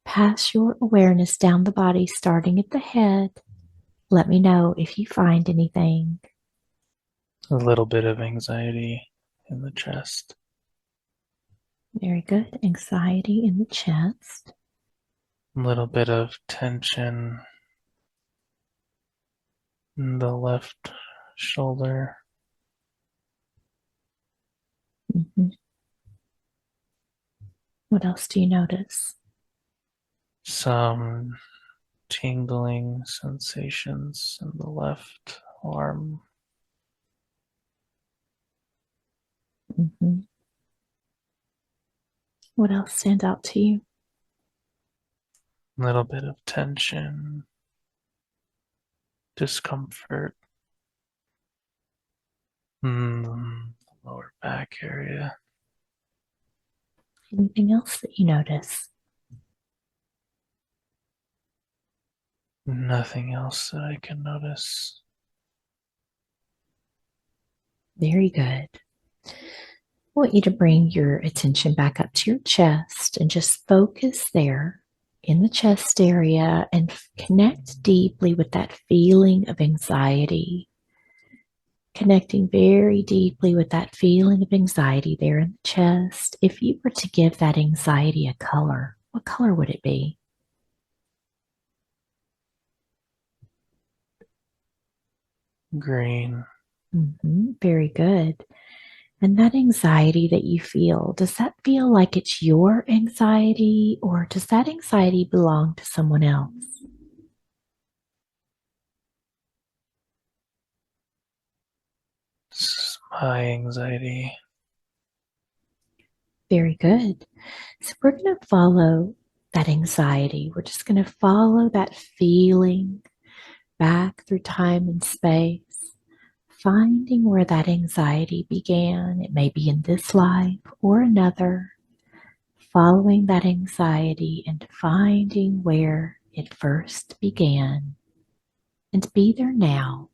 pass your awareness down the body, starting at the head. Let me know if you find anything. A little bit of anxiety in the chest. Very good. Anxiety in the chest. A little bit of tension in the left shoulder. Mhm. What else do you notice? Some tingling sensations in the left arm. Mhm. What else stands out to you? A little bit of tension, discomfort in the lower back area. Anything else that you notice? Nothing else that I can notice. Very good. I want you to bring your attention back up to your chest and just focus there in the chest area and connect deeply with that feeling of anxiety. Connecting very deeply with that feeling of anxiety there in the chest. If you were to give that anxiety a color, what color would it be? Green. Very good. And that anxiety that you feel, does that feel like it's your anxiety or does that anxiety belong to someone else? It's my anxiety. Very good. So we're going to follow that anxiety. We're just going to follow that feeling back through time and space, finding where that anxiety began. It may be in this life or another, following that anxiety and finding where it first began. And be there now.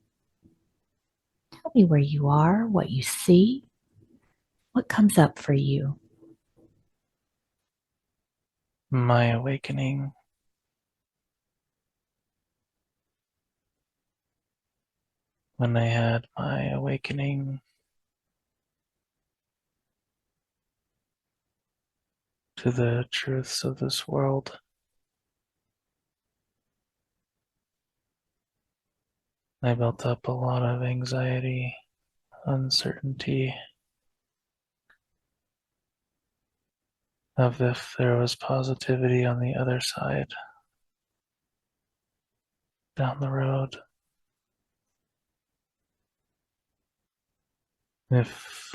Tell me where you are, what you see, what comes up for you. My awakening. When I had my awakening to the truths of this world, I built up a lot of anxiety, uncertainty of if there was positivity on the other side down the road, if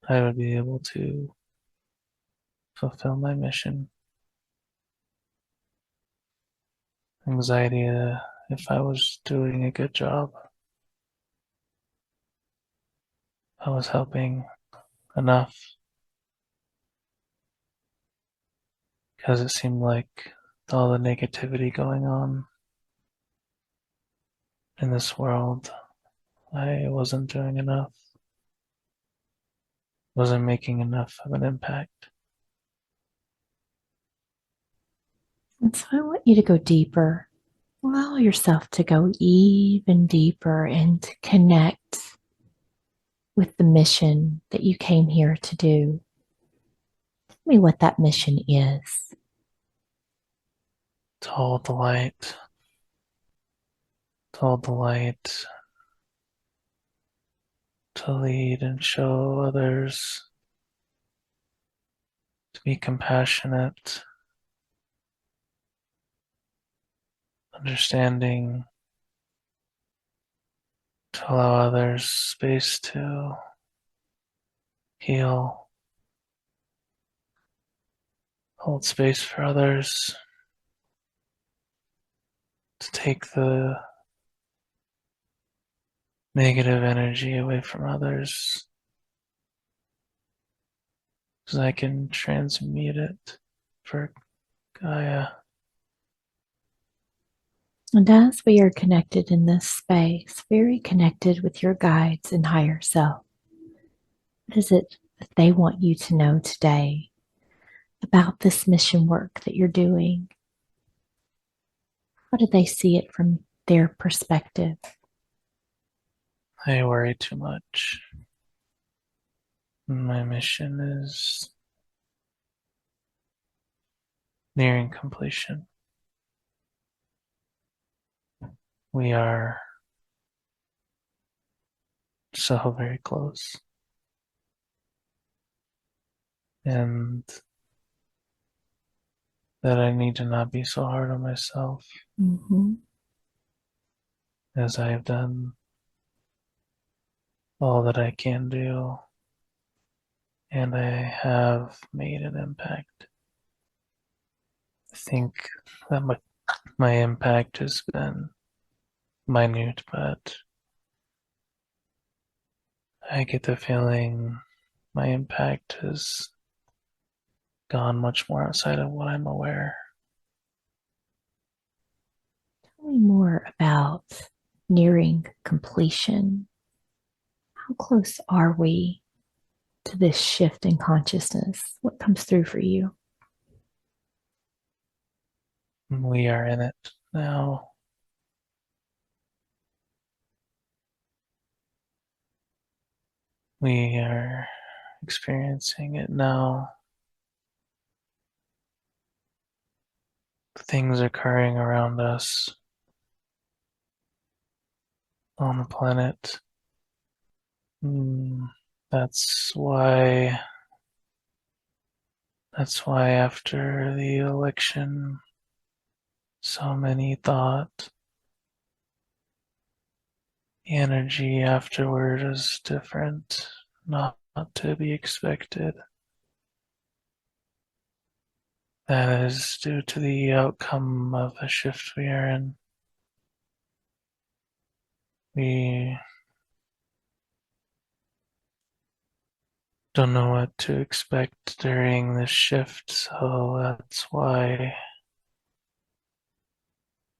I would be able to fulfill my mission. Anxiety if I was doing a good job, I was helping enough, because it seemed like all the negativity going on in this world, I wasn't doing enough, wasn't making enough of an impact. And so I want you to go deeper. Allow yourself to go even deeper and to connect with the mission that you came here to do. Tell me what that mission is. To hold the light, to hold the light, to lead and show others, to be compassionate, understanding, to allow others space to heal, hold space for others, to take the negative energy away from others, so I can transmute it for Gaia. And as we are connected in this space, very connected with your guides and higher self, what is it that they want you to know today? about this mission work that you're doing? How do they see it from their perspective? I worry too much. My mission is nearing completion. We are so very close. And that I need to not be so hard on myself Mm-hmm. as I have done all that I can do, and I have made an impact. I think that my impact has been minute, but I get the feeling my impact has gone much more outside of what I'm aware. Tell me more about nearing completion. How close are we to this shift in consciousness? What comes through for you? We are in it now. We are experiencing it now. Things occurring around us on the planet. Mm, That's why that's why after the election so many thought the energy afterward is different, not to be expected. That is due to the outcome of the shift we are in. We don't know what to expect during this shift, so that's why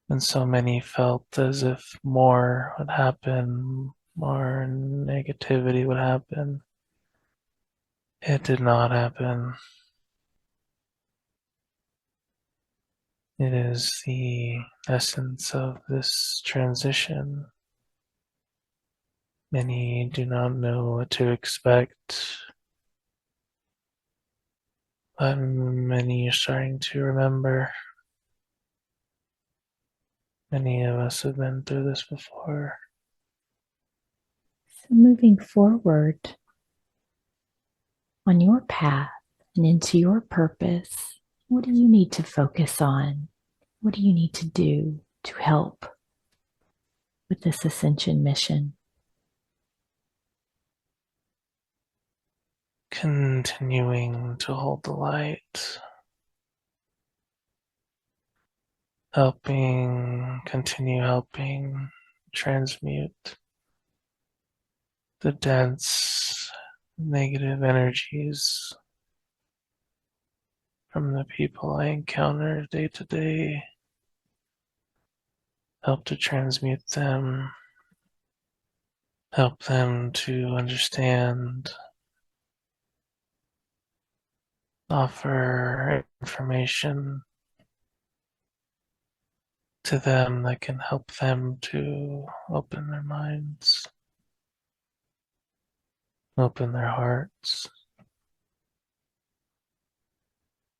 and so many felt as if more would happen, more negativity would happen. It did not happen. It is the essence of this transition. Many do not know what to expect, but many are starting to remember. Many of us have been through this before. So, moving forward on your path and into your purpose, what do you need to focus on? What do you need to do to help with this ascension mission? Continuing to hold the light, continue helping transmute the dense negative energies from the people I encounter day to day, help to transmute them, help them to understand, offer information to them that can help them to open their minds, open their hearts,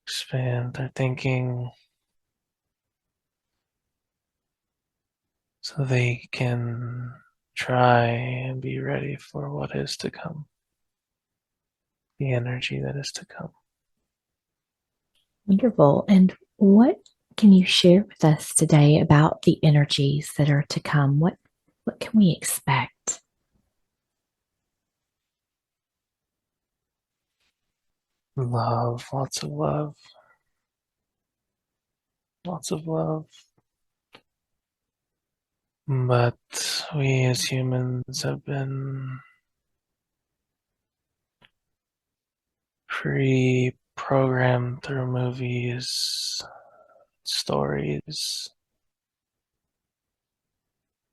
expand their thinking so they can try and be ready for what is to come, the energy that is to come. Wonderful. And what can you share with us today about the energies that are to come? What can we expect? Love, lots of love. But we as humans have been pre-programmed through movies, stories,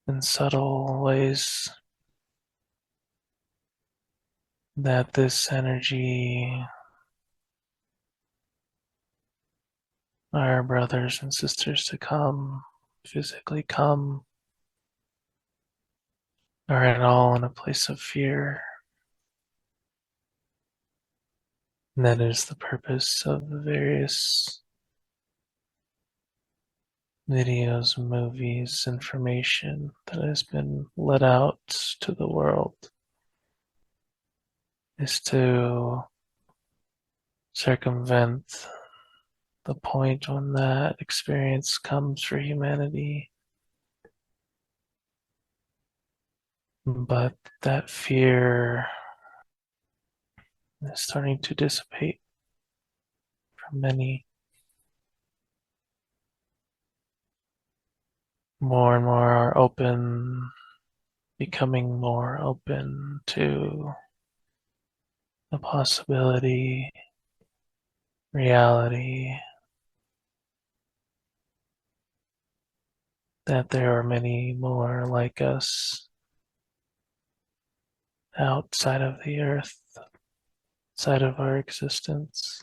in subtle ways that this energy our brothers and sisters to come, physically come, are at all in a place of fear. And that is the purpose of the various videos, movies, information that has been let out to the world, is to circumvent the point when that experience comes for humanity. But that fear is starting to dissipate for many. More and more are open, becoming more open to the possibility, reality, that there are many more like us outside of the earth, outside of our existence.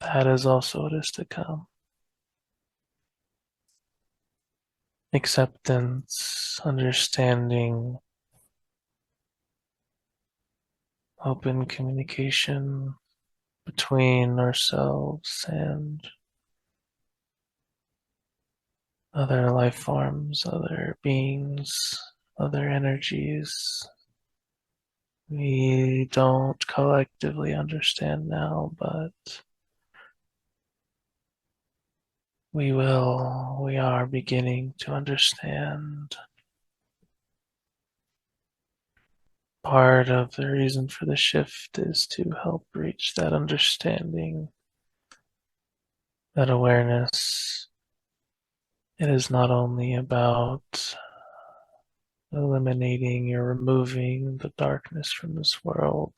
That is also what is to come. Acceptance, understanding, open communication between ourselves and other life forms, other beings, other energies. We don't collectively understand now, but we will. We are beginning to understand. Part of the reason for the shift is to help reach that understanding, that awareness. It is not only about eliminating or removing the darkness from this world,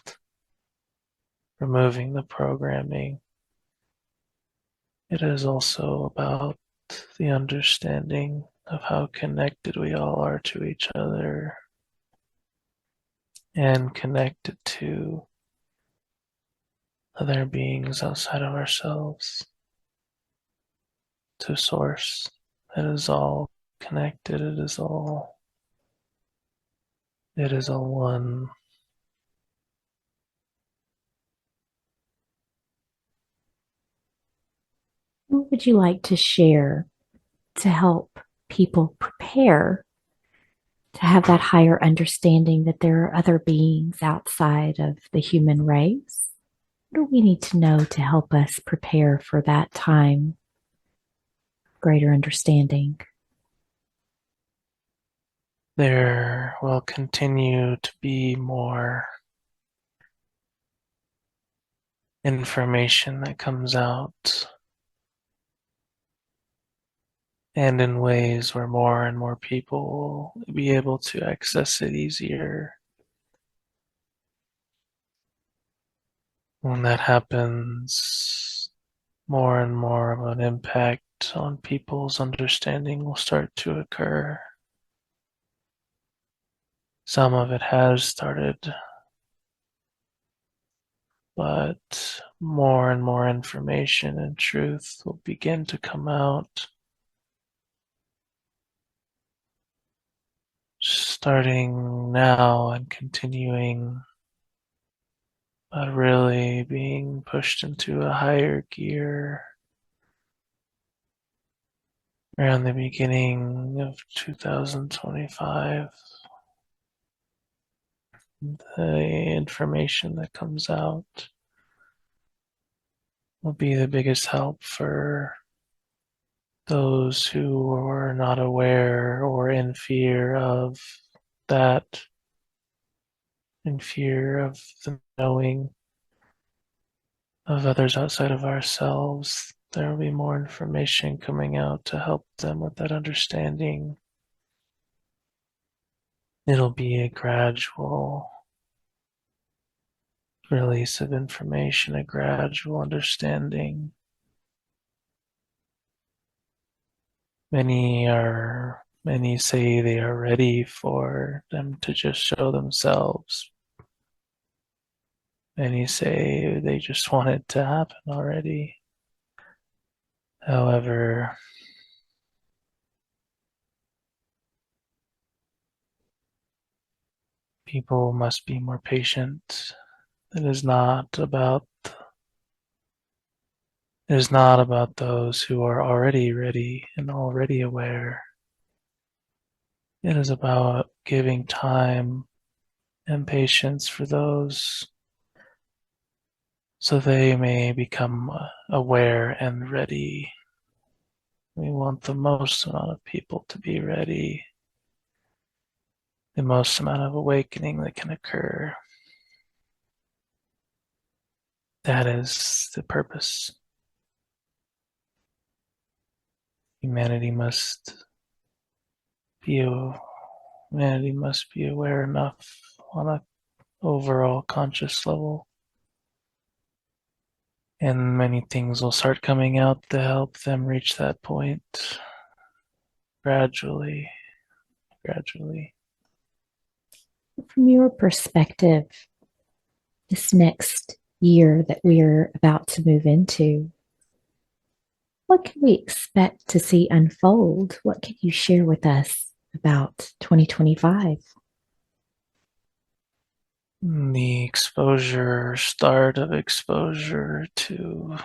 removing the programming. It is also about the understanding of how connected we all are to each other and connected to other beings outside of ourselves, to Source. It is all connected. It is all one. What would you like to share to help people prepare to have that higher understanding that there are other beings outside of the human race? What do we need to know to help us prepare for that time, greater understanding? There will continue to be more information that comes out, and in ways where more and more people will be able to access it easier. When that happens, more and more of an impact on people's understanding will start to occur. Some of it has started, but more and more information and truth will begin to come out, starting now and continuing, but really being pushed into a higher gear around the beginning of 2025. The information that comes out will be the biggest help for those who are not aware or in fear of that, in fear of the knowing of others outside of ourselves. There will be more information coming out to help them with that understanding. It'll be a gradual release of information, a gradual understanding. Many say they are ready for them to just show themselves, Many say they just want it to happen already. However, people must be more patient. It is not about it is not about those who are already ready and already aware. It is about giving time and patience for those so they may become aware and ready. We want the most amount of people to be ready, the most amount of awakening that can occur. That is the purpose. Humanity must be humanity must be aware enough on an overall conscious level, and many things will start coming out to help them reach that point gradually, gradually. From your perspective, this next year that we're about to move into, what can we expect to see unfold? What can you share with us about 2025? The exposure, start of exposure to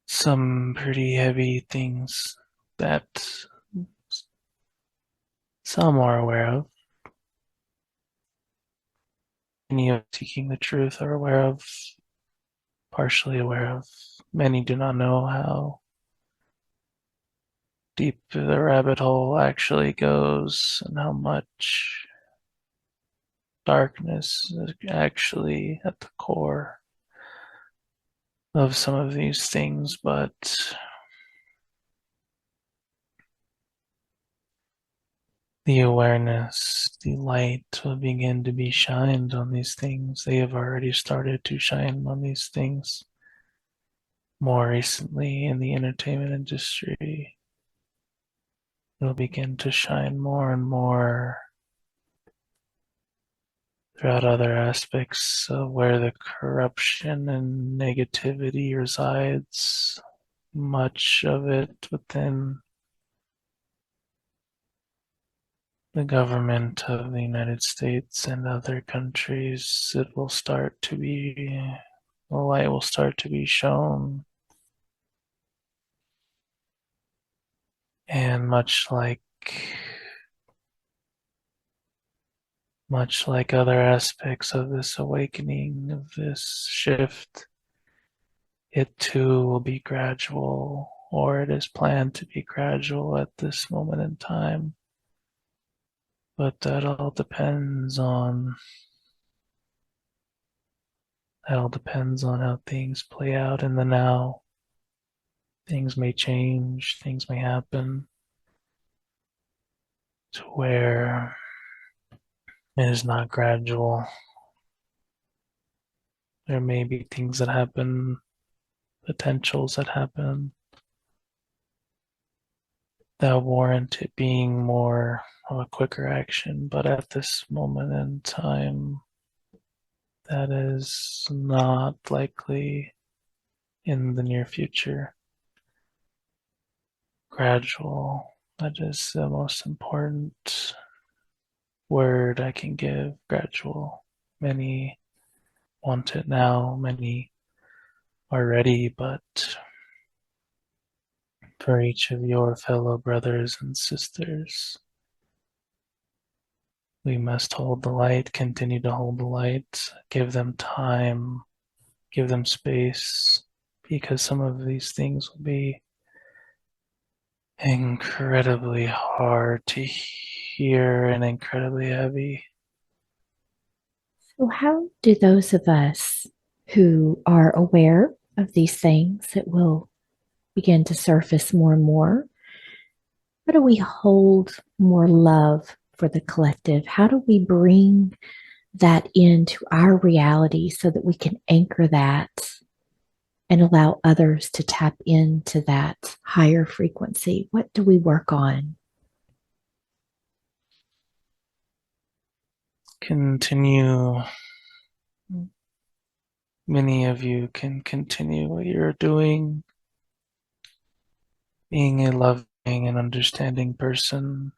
some pretty heavy things that some are aware of. Many of seeking the truth are aware of, partially aware of. Many do not know how deep the rabbit hole actually goes and how much darkness is actually at the core of some of these things, but the awareness, the light will begin to be shined on these things. They have already started to shine on these things more recently in the entertainment industry. It'll begin to shine more and more throughout other aspects of where the corruption and negativity resides, much of it within the government of the United States and other countries. The light will start to be shown. And much like other aspects of this awakening, of this shift, it too will be gradual, or it is planned to be gradual at this moment in time. But that all depends on how things play out in the now. Things may change, things may happen to where it is not gradual. There may be things that happen, potentials that happen that warrant it being more of a quicker action, but at this moment in time, that is not likely in the near future. Gradual, that is the most important word I can give. Gradual. Many want it now, many are ready, but for each of your fellow brothers and sisters, we must hold the light, continue to hold the light, give them time, give them space, because some of these things will be incredibly hard to hear and incredibly heavy. So, how do those of us who are aware of these things that will begin to surface more and more, how do we hold more love for the collective? How do we bring that into our reality so that we can anchor that and allow others to tap into that higher frequency? What do we work on? continue, many of you can continue what you're doing, being a loving and understanding person,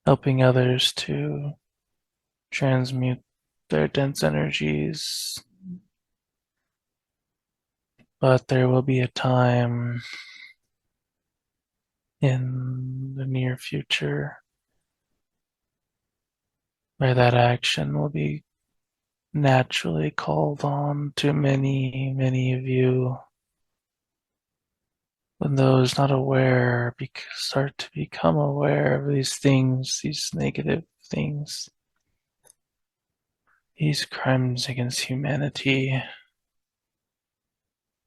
helping others to transmute their dense energies. But there will be a time in the near future where that action will be naturally called on to many, many of you. When those not aware start to become aware of these things, these negative things, these crimes against humanity,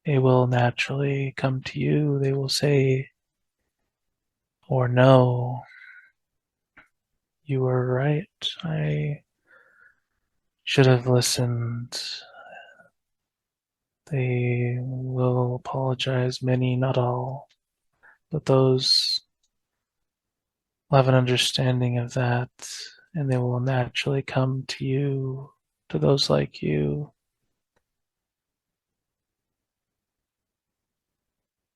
they will naturally come to you. They will say, or no, you were right. I should have listened. They will apologize, many, not all, but those will have an understanding of that, and they will naturally come to you, to those like you,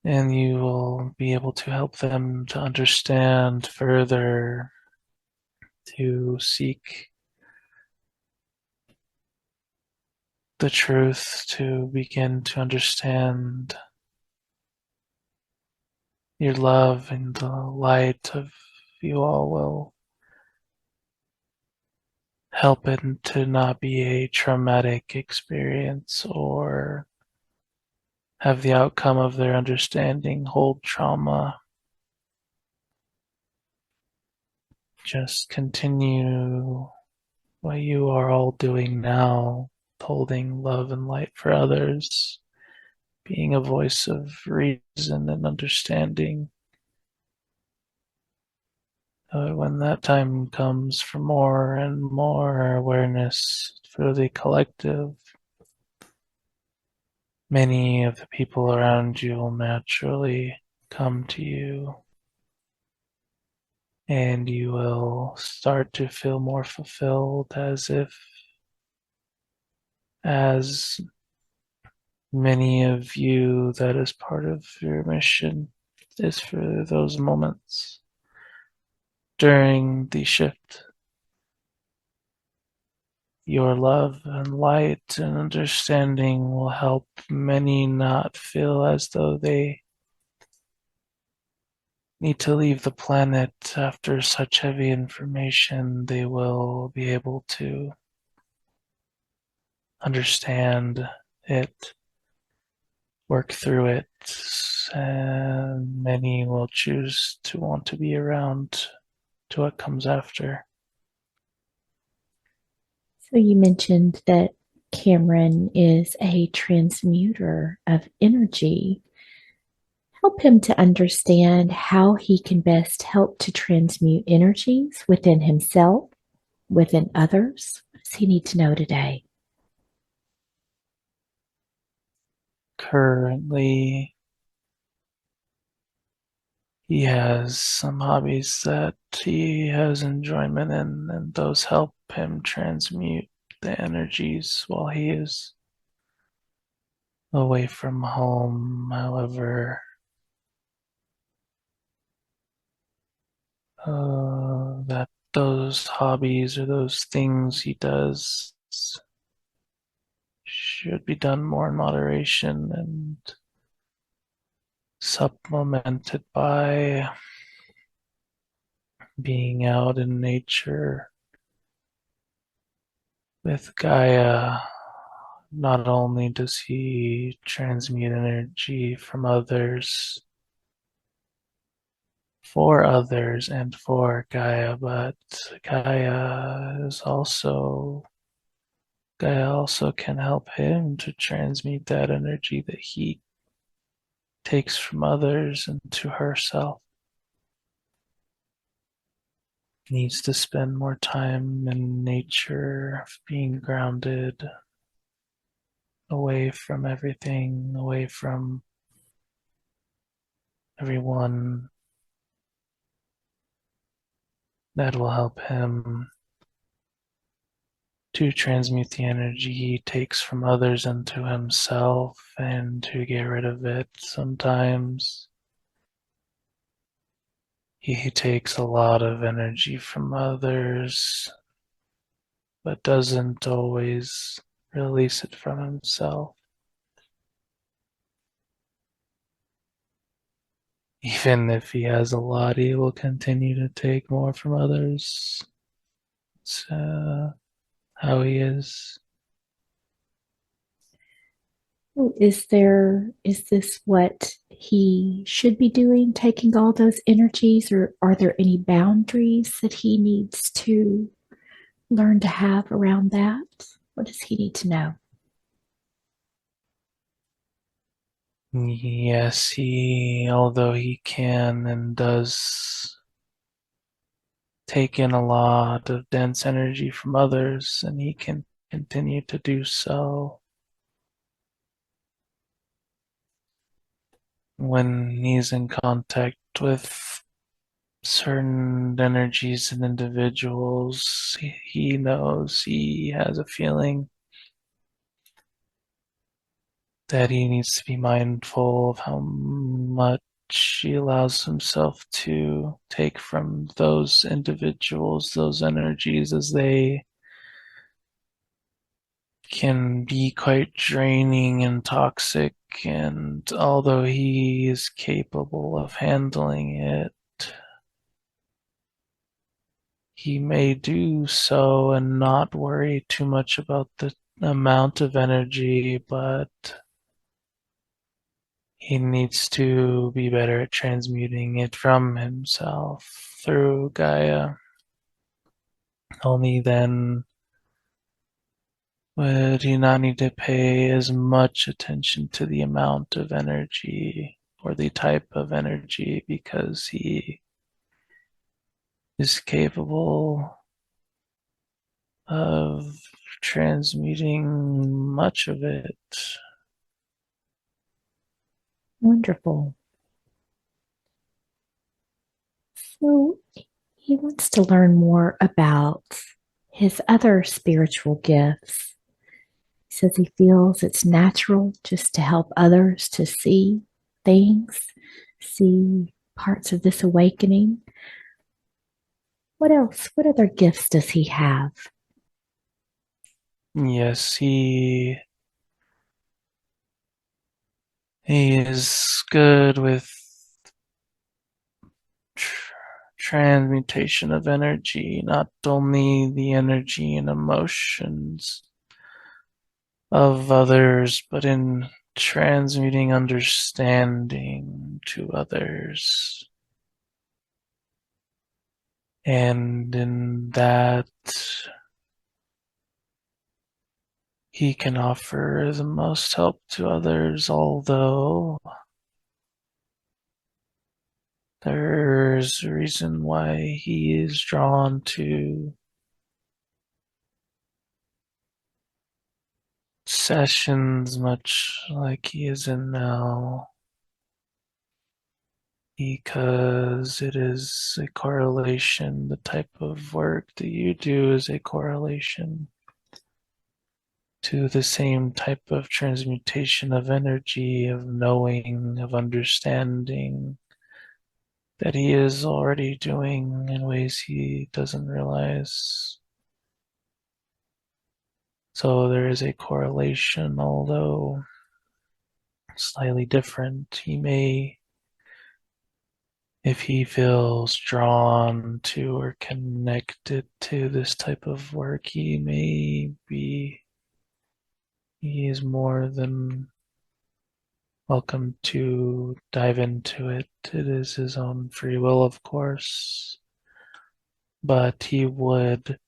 and you will be able to help them to understand further, to seek the truth, to begin to understand your love and the light of you all will help it to not be a traumatic experience or have the outcome of their understanding hold trauma. Just continue what you are all doing now, holding love and light for others, being a voice of reason and understanding. When that time comes for more and more awareness for the collective, many of the people around you will naturally come to you, and you will start to feel more fulfilled as many of you, that is part of your mission, is for those moments during the shift. Your love and light and understanding will help many not feel as though they need to leave the planet after such heavy information. They will be able to understand it, work through it, and many will choose to want to be around to what comes after. So you mentioned that Cameron is a transmuter of energy. Help him to understand how he can best help to transmute energies within himself, within others. What does he need to know today? Currently, he has some hobbies that he has enjoyment in, and those help him transmute the energies while he is away from home. However, that those hobbies or those things he does should be done more in moderation and supplemented by being out in nature with Gaia. Not only does he transmute energy from others, for others, and for Gaia, but Gaia also can help him to transmute that energy that he takes from others into herself. He needs to spend more time in nature, being grounded, away from everything, away from everyone, that will help him to transmute the energy he takes from others into himself and to get rid of it. Sometimes he takes a lot of energy from others, but doesn't always release it from himself. Even if he has a lot, he will continue to take more from others. It's how he is. Is this what he should be doing, taking all those energies, or are there any boundaries that he needs to learn to have around that? What does he need to know? Yes, although he can and does take in a lot of dense energy from others, and he can continue to do so when he's in contact with certain energies and individuals. He knows, he has a feeling that he needs to be mindful of how much he allows himself to take from those individuals, those energies, as they can be quite draining and toxic. And although he is capable of handling it, he may do so and not worry too much about the amount of energy, but he needs to be better at transmuting it from himself through Gaia. Only then would he not need to pay as much attention to the amount of energy or the type of energy, because he is capable of transmuting much of it. Wonderful. So he wants to learn more about his other spiritual gifts. He says he feels it's natural just to help others to see things, see parts of this awakening. What else? What other gifts does he have? Yes, he is good with transmutation of energy, not only the energy and emotions of others, but in transmuting understanding to others. And in that, he can offer the most help to others, although there's a reason why he is drawn to sessions much like he is in now, because it is a correlation. The type of work that you do is a correlation to the same type of transmutation of energy, of knowing, of understanding, that he is already doing in ways he doesn't realize. So there is a correlation, although slightly different. He may, if he feels drawn to or connected to this type of work, he is more than welcome to dive into it. It is his own free will, of course, but he would,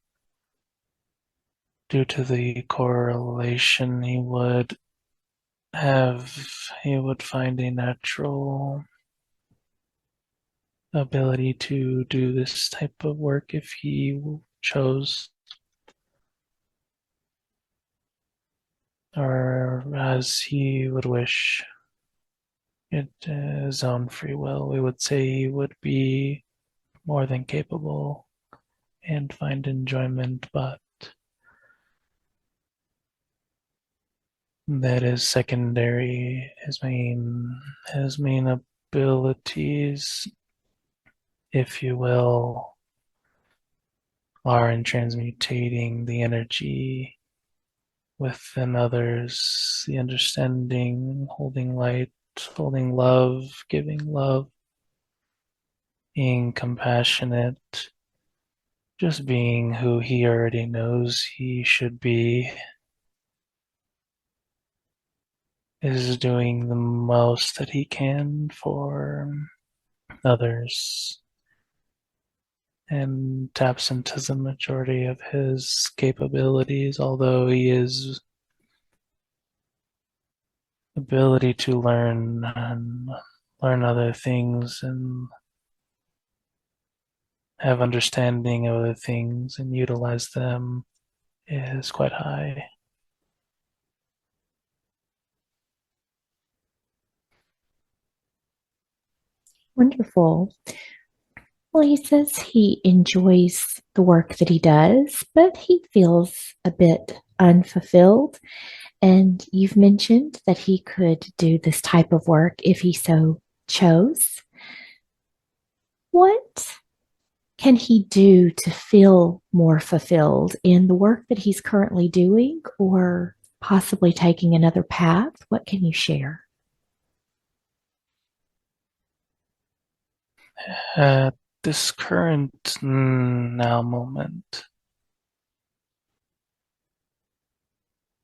due to the correlation, he would find a natural ability to do this type of work if he chose, or as he would wish. It is his own free will. We would say he would be more than capable and find enjoyment, but that is secondary. His main abilities, if you will, are in transmutating the energy within others, the understanding, holding light, holding love, giving love, being compassionate, just being who he already knows he should be, is doing the most that he can for others and taps into the majority of his capabilities, although he is ability to learn and learn other things and have understanding of other things and utilize them is quite high. Wonderful. Well, he says he enjoys the work that he does, but he feels a bit unfulfilled. And you've mentioned that he could do this type of work if he so chose. What can he do to feel more fulfilled in the work that he's currently doing or possibly taking another path? What can you share? At this current now moment,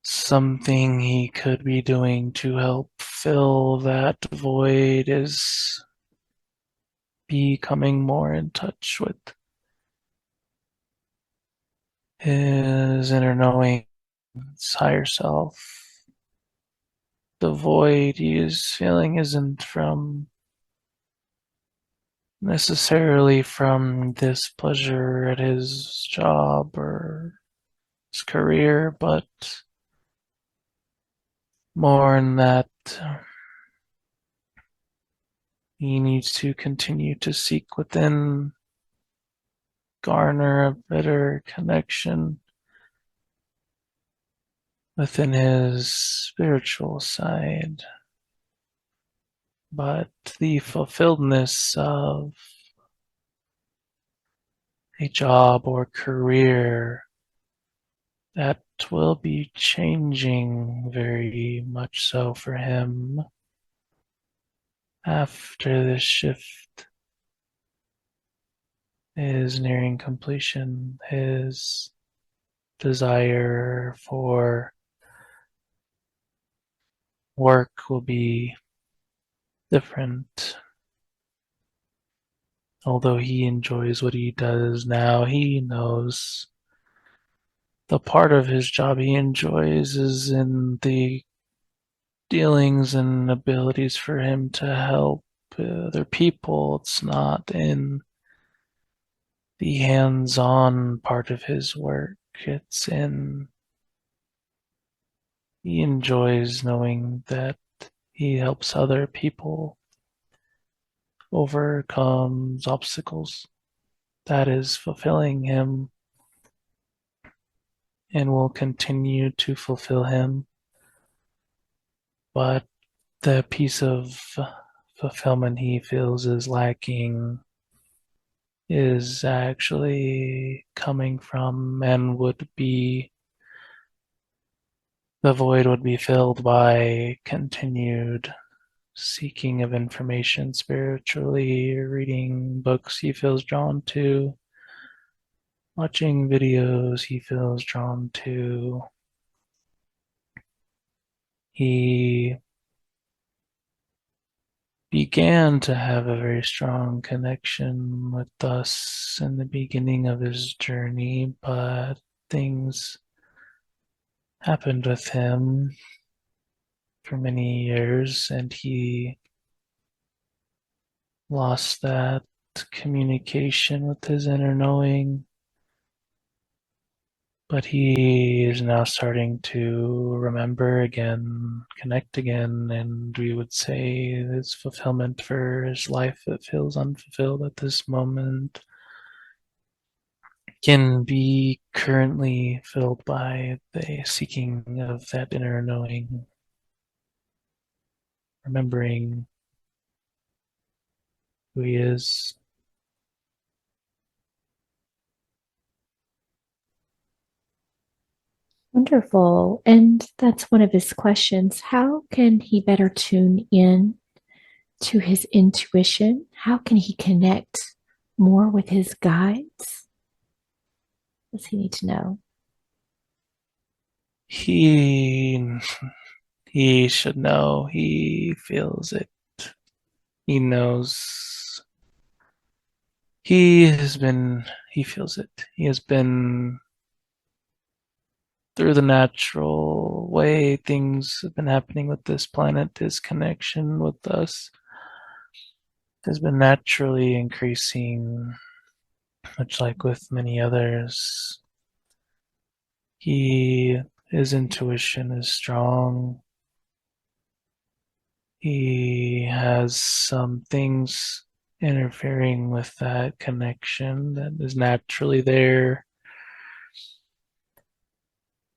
something he could be doing to help fill that void is becoming more in touch with his inner knowing, his higher self. The void he is feeling isn't from necessarily from displeasure at his job or his career, but more in that he needs to continue to seek within, garner a better connection within his spiritual side. But the fulfilledness of a job or career, that will be changing very much so for him after this shift is nearing completion. His desire for work will be different. Although he enjoys what he does now, he knows the part of his job he enjoys is in the dealings and abilities for him to help other people. It's not in the hands-on part of his work. It's in he enjoys knowing that he helps other people overcome obstacles. That is fulfilling him and will continue to fulfill him. But the piece of fulfillment he feels is lacking is actually coming from and would be the void would be filled by continued seeking of information spiritually, reading books he feels drawn to, watching videos he feels drawn to. He began to have a very strong connection with us in the beginning of his journey, but things happened with him for many years, and he lost that communication with his inner knowing. But he is now starting to remember again, connect again, and we would say his fulfillment for his life that feels unfulfilled at this moment can be currently filled by the seeking of that inner knowing, remembering who he is. Wonderful. And that's one of his questions. How can he better tune in to his intuition? How can he connect more with his guides? What does he need to know? He he should know. He feels it. He knows. He feels it. He has been through the natural way things have been happening with this planet. His connection with us has been naturally increasing, much like with many others. He his intuition is strong. He has some things interfering with that connection that is naturally there,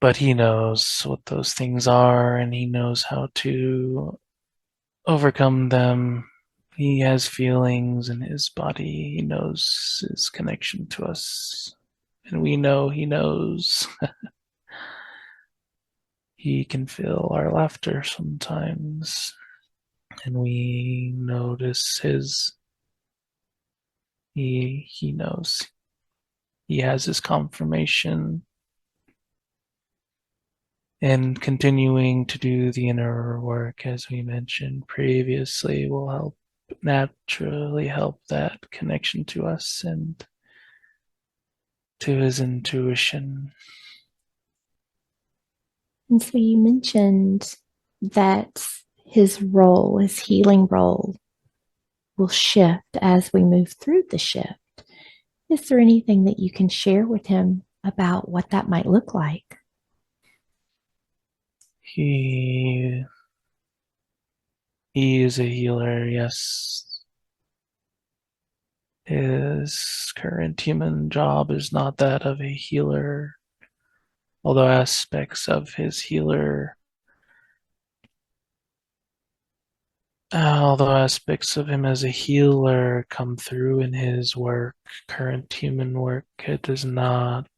but he knows what those things are and he knows how to overcome them. He has feelings in his body. He knows his connection to us. And we know he knows. He can feel our laughter sometimes. And we notice he knows. He has his confirmation. And continuing to do the inner work, as we mentioned previously, will naturally help that connection to us and to his intuition. And so you mentioned that his healing role, will shift as we move through the shift. Is there anything that you can share with him about what that might look like? He he is a healer, yes. His current human job is not that of a healer, although aspects of him as a healer come through in his work, current human work. It does not.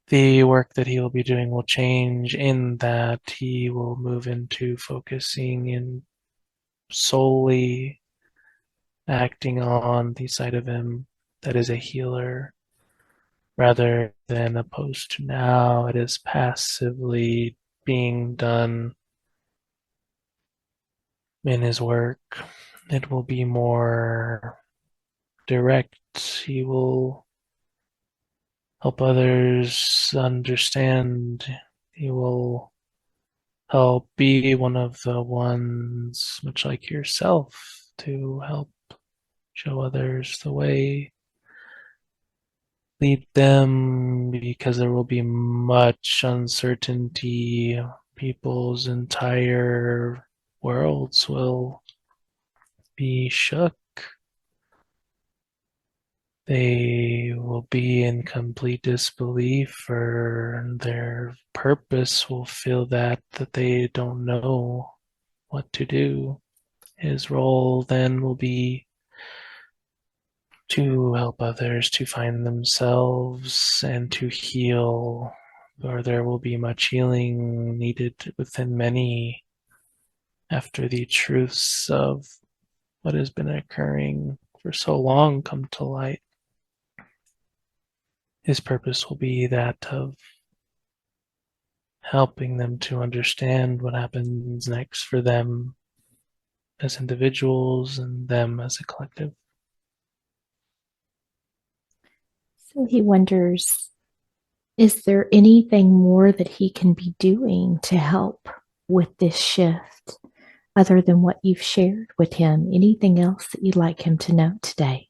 The work that he will be doing will change in that he will move into focusing in solely acting on the side of him that is a healer rather than opposed to now it is passively being done in his work. It will be more direct. He will help others understand. He will help be one of the ones, much like yourself, to help show others the way, lead them, because there will be much uncertainty. People's entire worlds will be shook. They will be in complete disbelief, or their purpose will feel that they don't know what to do. His role then will be to help others to find themselves and to heal, or there will be much healing needed within many after the truths of what has been occurring for so long come to light. His purpose will be that of helping them to understand what happens next for them as individuals and them as a collective. So he wonders, is there anything more that he can be doing to help with this shift other than what you've shared with him? Anything else that you'd like him to know today?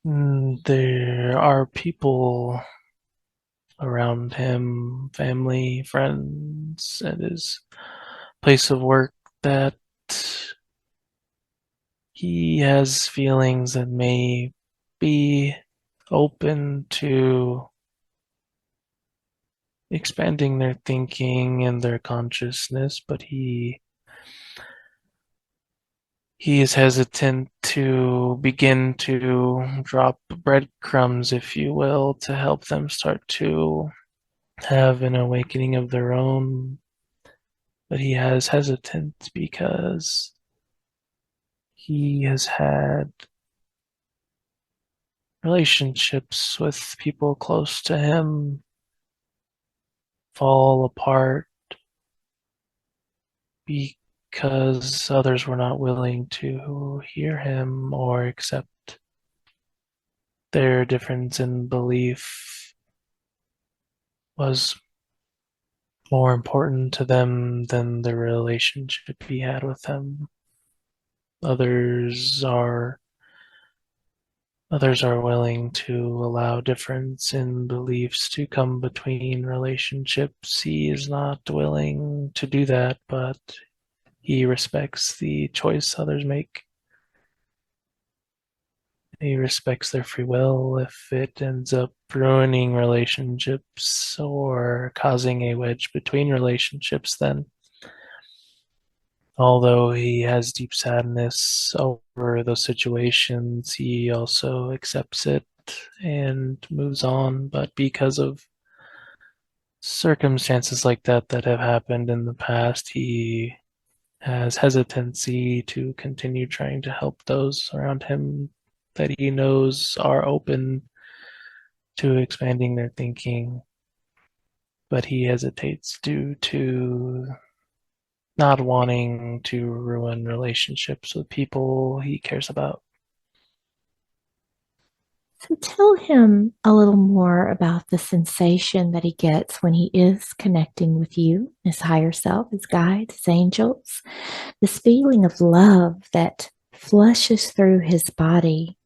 There are people around him, family, friends, at his place of work that he has feelings that may be open to expanding their thinking and their consciousness, but he is hesitant to begin to drop breadcrumbs, if you will, to help them start to have an awakening of their own. But he has hesitant because he has had relationships with people close to him fall apart because others were not willing to hear him or accept their difference in belief was more important to them than the relationship he had with them. Others are others are willing to allow difference in beliefs to come between relationships. He is not willing to do that, but he respects the choice others make. He respects their free will. If it ends up ruining relationships or causing a wedge between relationships, then although he has deep sadness over those situations, he also accepts it and moves on. But because of circumstances like that that have happened in the past, he has hesitancy to continue trying to help those around him that he knows are open to expanding their thinking, but he hesitates due to not wanting to ruin relationships with people he cares about. So tell him a little more about the sensation that he gets when he is connecting with you, his higher self, his guides, his angels, this feeling of love that flushes through his body.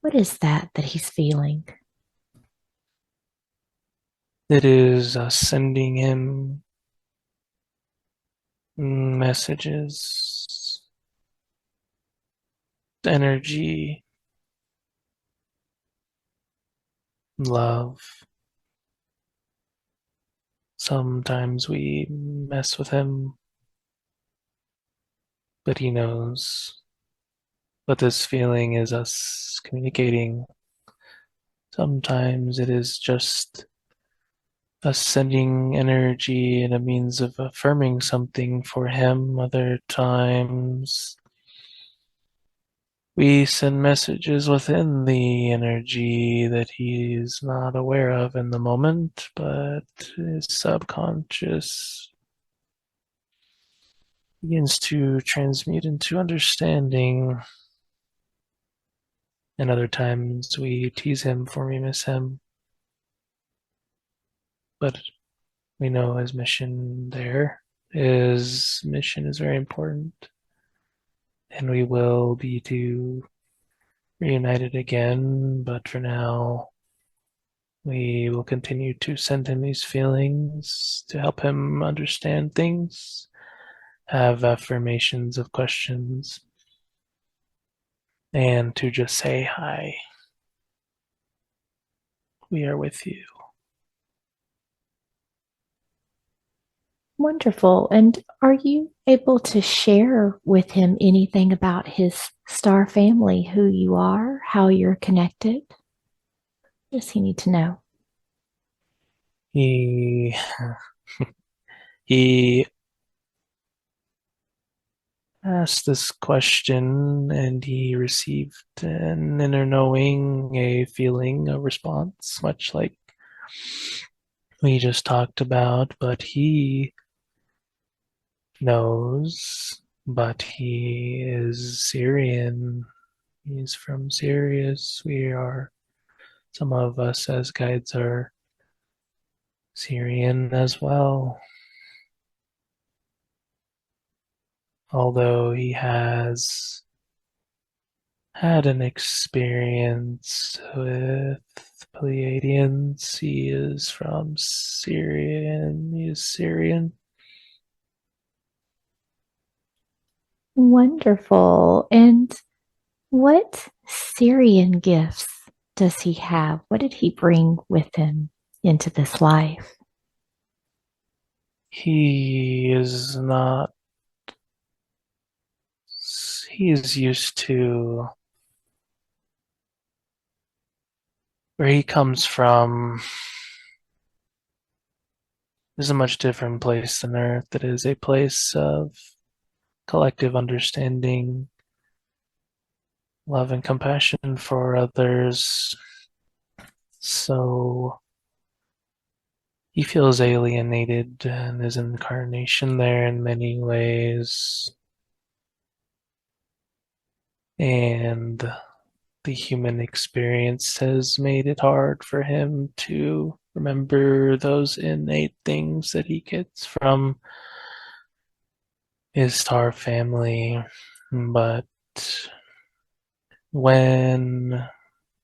What is that he's feeling? It is sending him messages, energy, love. Sometimes we mess with him, but he knows. But this feeling is us communicating. Sometimes it is just us sending energy and a means of affirming something for him. Other times we send messages within the energy that he's not aware of in the moment, but his subconscious begins to transmute into understanding. And other times we tease him for we miss him, but we know his mission there. His mission is very important, and we will be reunited again, but for now, we will continue to send him these feelings to help him understand things, have affirmations of questions, and to just say hi. We are with you. Wonderful. And are you able to share with him anything about his star family, who you are, how you're connected? What does he need to know? He he asked this question and he received an inner knowing, a feeling, a response, much like we just talked about, but he knows, but he is Sirian. He's from Sirius. We are, some of us as guides are Sirian as well. Although he has had an experience with Pleiadians, he is from Sirian. He is Sirian. Wonderful. And what Syrian gifts does he have? What did he bring with him into this life? He is not, he is used to where he comes from is a much different place than Earth. It is a place of collective understanding, love, and compassion for others. So he feels alienated in his incarnation there in many ways. And the human experience has made it hard for him to remember those innate things that he gets from his star family. But when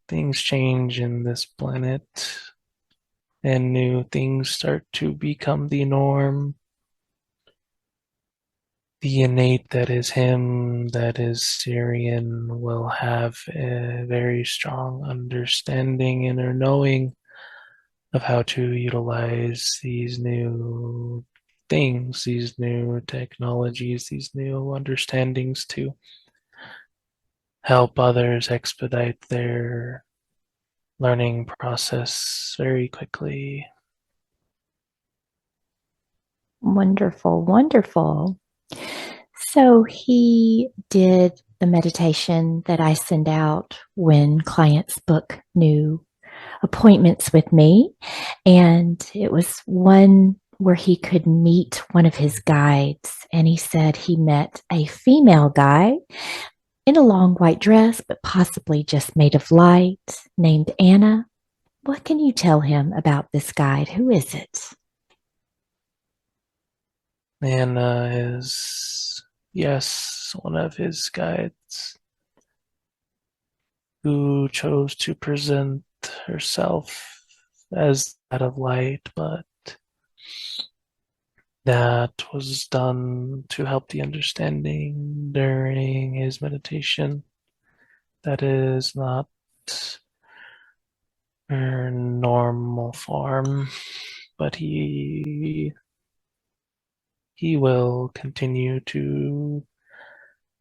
things change in this planet and new things start to become the norm, the innate that is him, that is Sirian, will have a very strong understanding, inner knowing of how to utilize these new things, these new technologies, these new understandings to help others expedite their learning process very quickly. Wonderful, wonderful. So he did the meditation that I send out when clients book new appointments with me. And it was one where he could meet one of his guides. And he said he met a female guide in a long white dress, but possibly just made of light, named Anna. What can you tell him about this guide? Who is it? Anna is, yes, one of his guides who chose to present herself as that of light, but that was done to help the understanding during his meditation. That is not her normal form, but he will continue to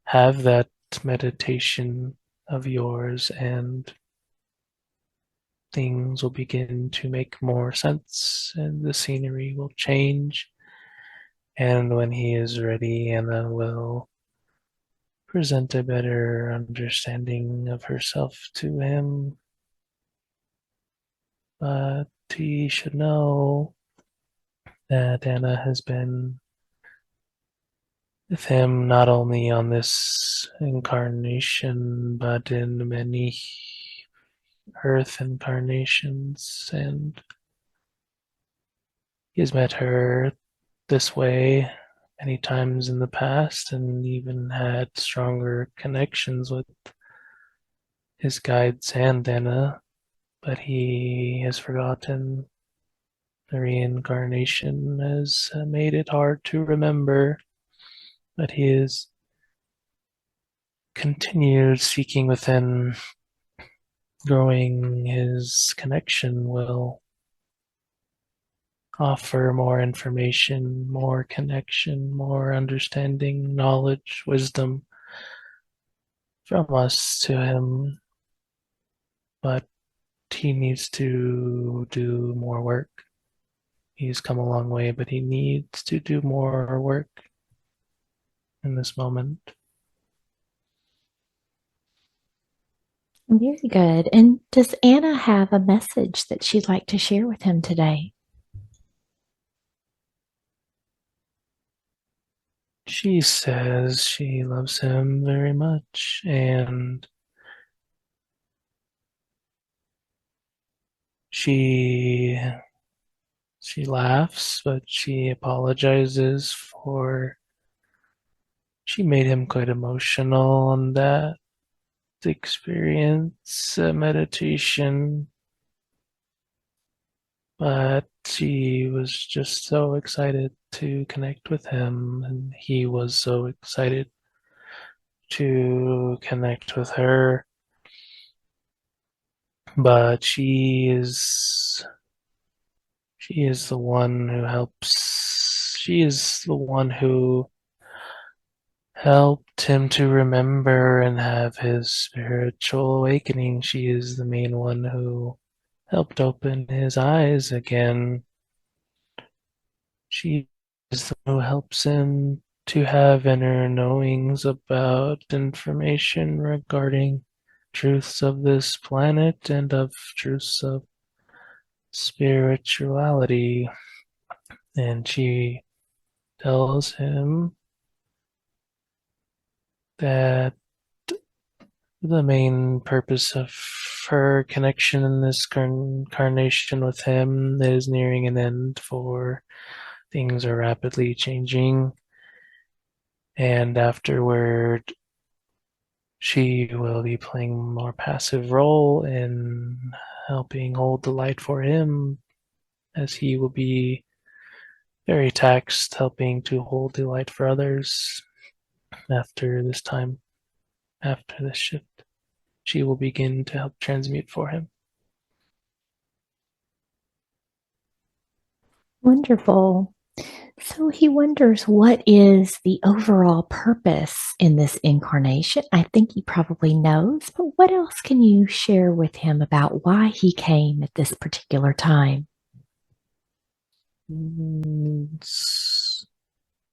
have that meditation of yours, and things will begin to make more sense and the scenery will change. And when he is ready, Anna will present a better understanding of herself to him. But he should know that Anna has been with him not only on this incarnation, but in many Earth incarnations, and he has met her this way many times in the past and even had stronger connections with his guides and Anna, but he has forgotten. The reincarnation has made it hard to remember, but he has continued seeking within. Growing his connection will offer more information, more connection, more understanding, knowledge, wisdom from us to him, but he needs to do more work. He's come a long way, but he needs to do more work in this moment. Very good. And does Anna have a message that she'd like to share with him today? She says she loves him very much, and she she laughs, but she apologizes for she made him quite emotional on that experience, meditation, but she was just so excited to connect with him, and he was so excited to connect with her, but she is the one who helps. She is the one who helped him to remember and have his spiritual awakening. She is the main one who helped open his eyes again. She is the one who helps him to have inner knowings about information regarding truths of this planet and of truths of spirituality. And she tells him that the main purpose of her connection in this incarnation with him is nearing an end, for things are rapidly changing, and afterward she will be playing a more passive role in helping hold the light for him, as he will be very taxed helping to hold the light for others after this time, after this shift. She will begin to help transmute for him. Wonderful. So he wonders what is the overall purpose in this incarnation. I think he probably knows, but what else can you share with him about why he came at this particular time?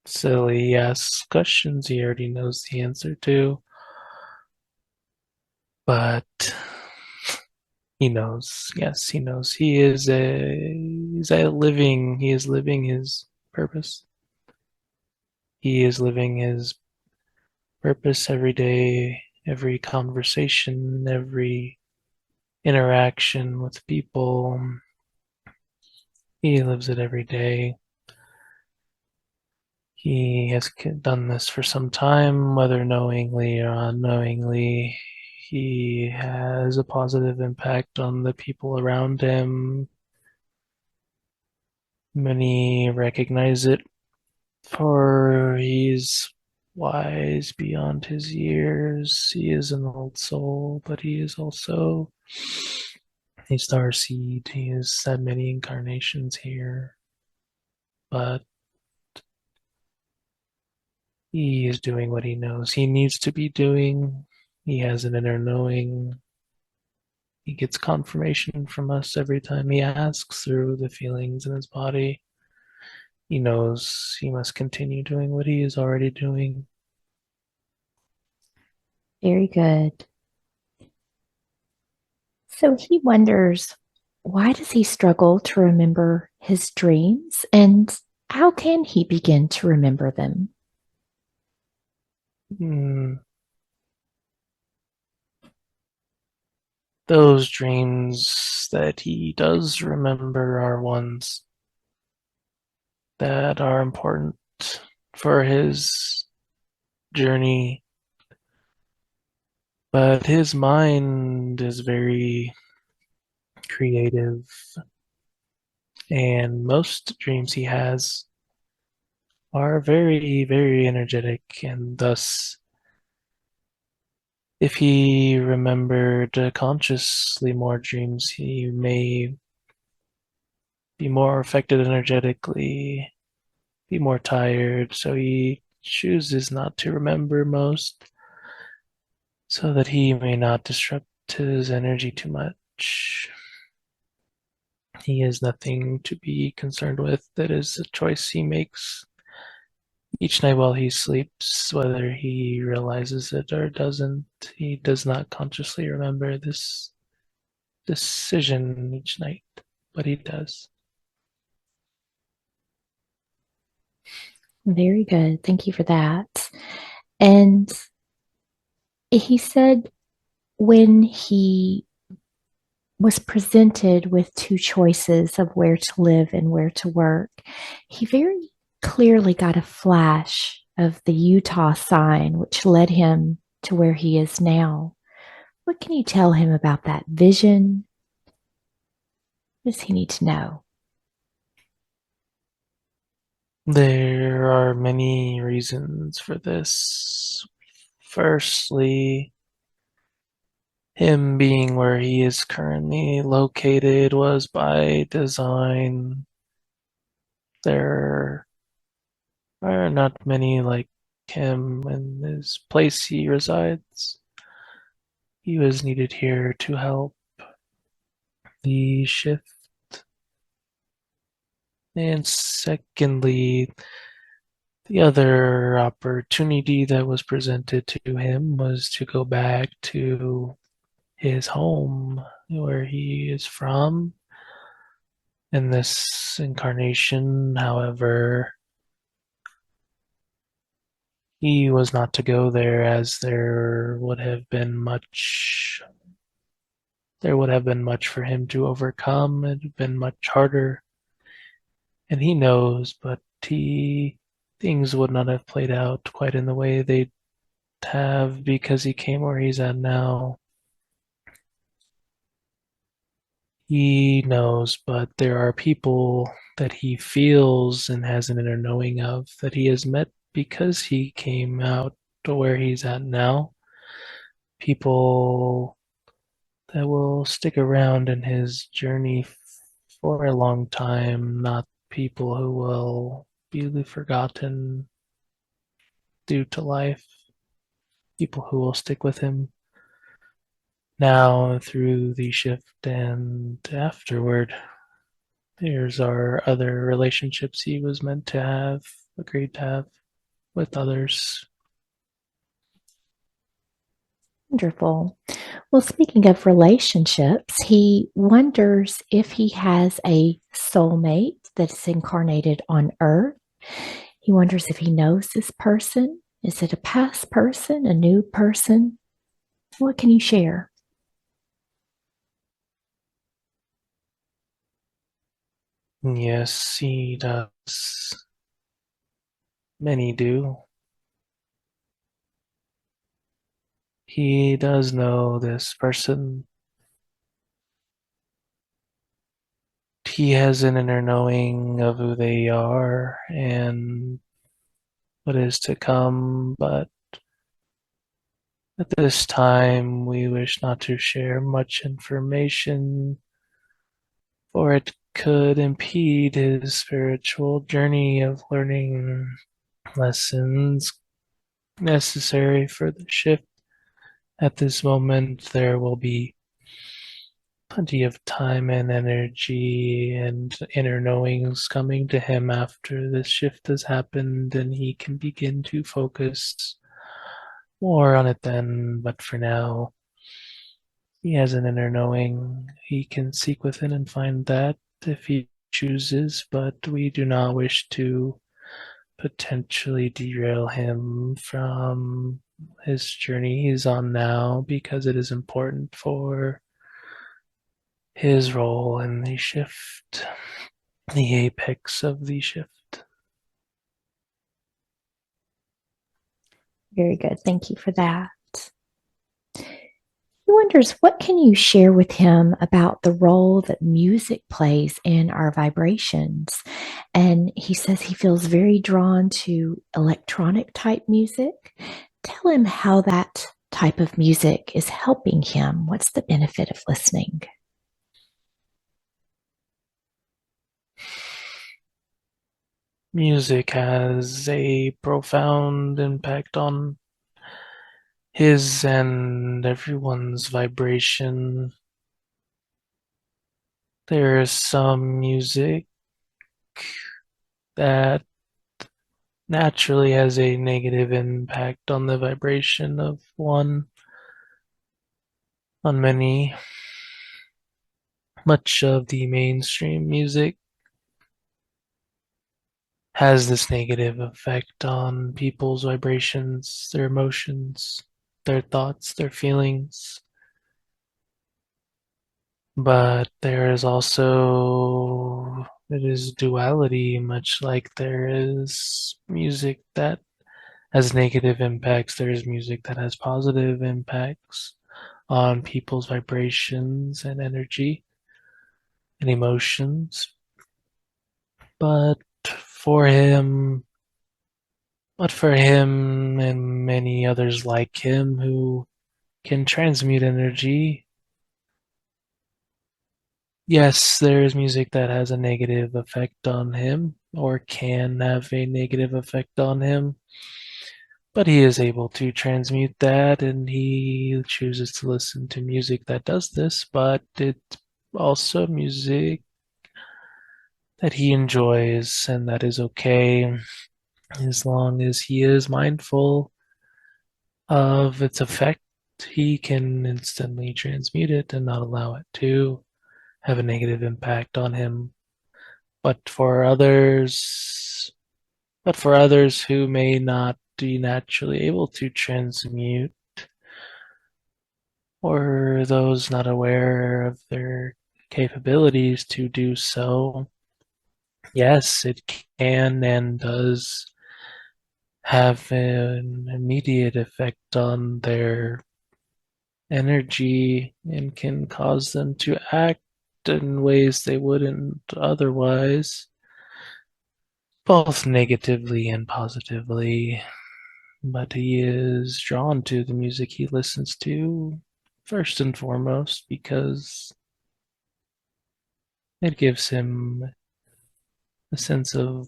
Silly, he asks questions he already knows the answer to, but he knows. Yes, he knows. He is living his purpose. He is living his purpose every day, every conversation, every interaction with people. He lives it every day. He has done this for some time, whether knowingly or unknowingly. He has a positive impact on the people around him. Many recognize it, for he's wise beyond his years. He is an old soul, but he is also a star seed. He has had many incarnations here, but he is doing what he knows he needs to be doing. He has an inner knowing. He gets confirmation from us every time he asks through the feelings in his body. He knows he must continue doing what he is already doing. Very good. So he wonders, why does he struggle to remember his dreams, and how can he begin to remember them? Hmm. Those dreams that he does remember are ones that are important for his journey, but his mind is very creative, and most dreams he has are very, very energetic, and thus, if he remembered consciously more dreams, he may be more affected energetically, be more tired, so he chooses not to remember most, so that he may not disrupt his energy too much. He has nothing to be concerned with. That is a choice he makes each night while he sleeps, whether he realizes it or doesn't. He does not consciously remember this decision each night, but he does. Very good. Thank you for that. And he said when he was presented with two choices of where to live and where to work, he very clearly got a flash of the Utah sign, which led him to where he is now. What can you tell him about that vision? What does he need to know? There are many reasons for this. Firstly, him being where he is currently located was by design. There are not many like him in this place he resides. He was needed here to help the shift. And secondly, the other opportunity that was presented to him was to go back to his home, where he is from. In this incarnation, however, he was not to go there, as there would have been much for him to overcome. It had been much harder, and he knows, but he things would not have played out quite in the way they'd have, because he came where he's at now. He knows, but there are people that he feels and has an inner knowing of that he has met because he came out to where he's at now. People that will stick around in his journey for a long time, not people who will be forgotten due to life. People who will stick with him now through the shift and afterward. There's our other relationships he was meant to have, agreed to have with others. Wonderful. Well, speaking of relationships, he wonders if he has a soulmate that's incarnated on Earth. He wonders if he knows this person. Is it a past person, a new person? What can you share? Yes, he does. Many do. He does know this person. He has an inner knowing of who they are and what is to come, but at this time we wish not to share much information, for it could impede his spiritual journey of learning lessons necessary for the shift. At this moment, there will be plenty of time and energy and inner knowings coming to him after this shift has happened, and he can begin to focus more on it then. But for now, he has an inner knowing. He can seek within and find that if he chooses, but we do not wish to potentially derail him from his journey he's on now, because it is important for his role in the shift, the apex of the shift. Very good. Thank you for that. He wonders what can you share with him about the role that music plays in our vibrations. And he says he feels very drawn to electronic type music. Tell him how that type of music is helping him. What's the benefit of listening? Music has a profound impact on his and everyone's vibration. There is some music that naturally has a negative impact on the vibration of one, on many. Much of the mainstream music has this negative effect on people's vibrations, their emotions, their thoughts, their feelings. But there is also, it is duality, much like there is music that has negative impacts, there is music that has positive impacts on people's vibrations and energy and emotions. But for him, But for him and many others like him who can transmute energy, yes, there is music that has a negative effect on him or can have a negative effect on him, but he is able to transmute that and he chooses to listen to music that does this, but it's also music that he enjoys and that is okay as long as he is mindful of its effect. He can instantly transmute it and not allow it to have a negative impact on him. But for others, but for others who may not be naturally able to transmute, or those not aware of their capabilities to do so, yes, it can and does have an immediate effect on their energy and can cause them to act in ways they wouldn't otherwise, both negatively and positively. But he is drawn to the music he listens to first and foremost because it gives him a sense of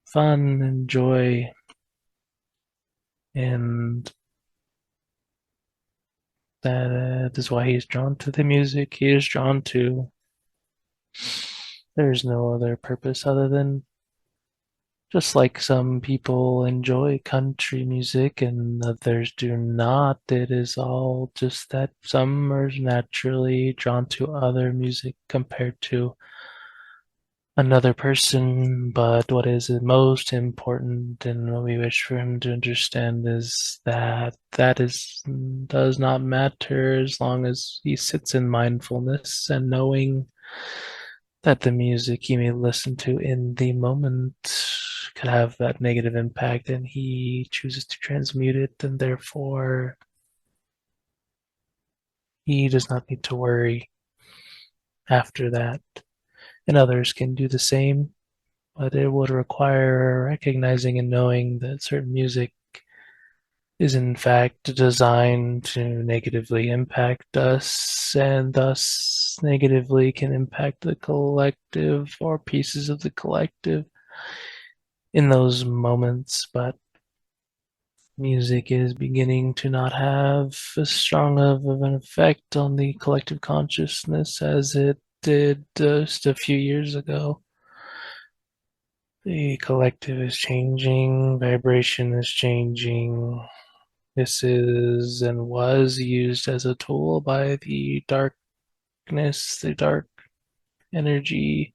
fun and joy, and that is why he is drawn to the music he is drawn to. There's no other purpose other than just like some people enjoy country music and others do not, it is all just that some are naturally drawn to other music compared to another person. But what is most important and what we wish for him to understand is that does not matter as long as he sits in mindfulness and knowing that the music he may listen to in the moment could have that negative impact and he chooses to transmute it, and therefore he does not need to worry after that. And others can do the same, but it would require recognizing and knowing that certain music is in fact designed to negatively impact us and thus negatively can impact the collective or pieces of the collective in those moments. But music is beginning to not have as strong of an effect on the collective consciousness as it did just a few years ago. The collective is changing, vibration is changing. This is and was used as a tool by the darkness, the dark energy,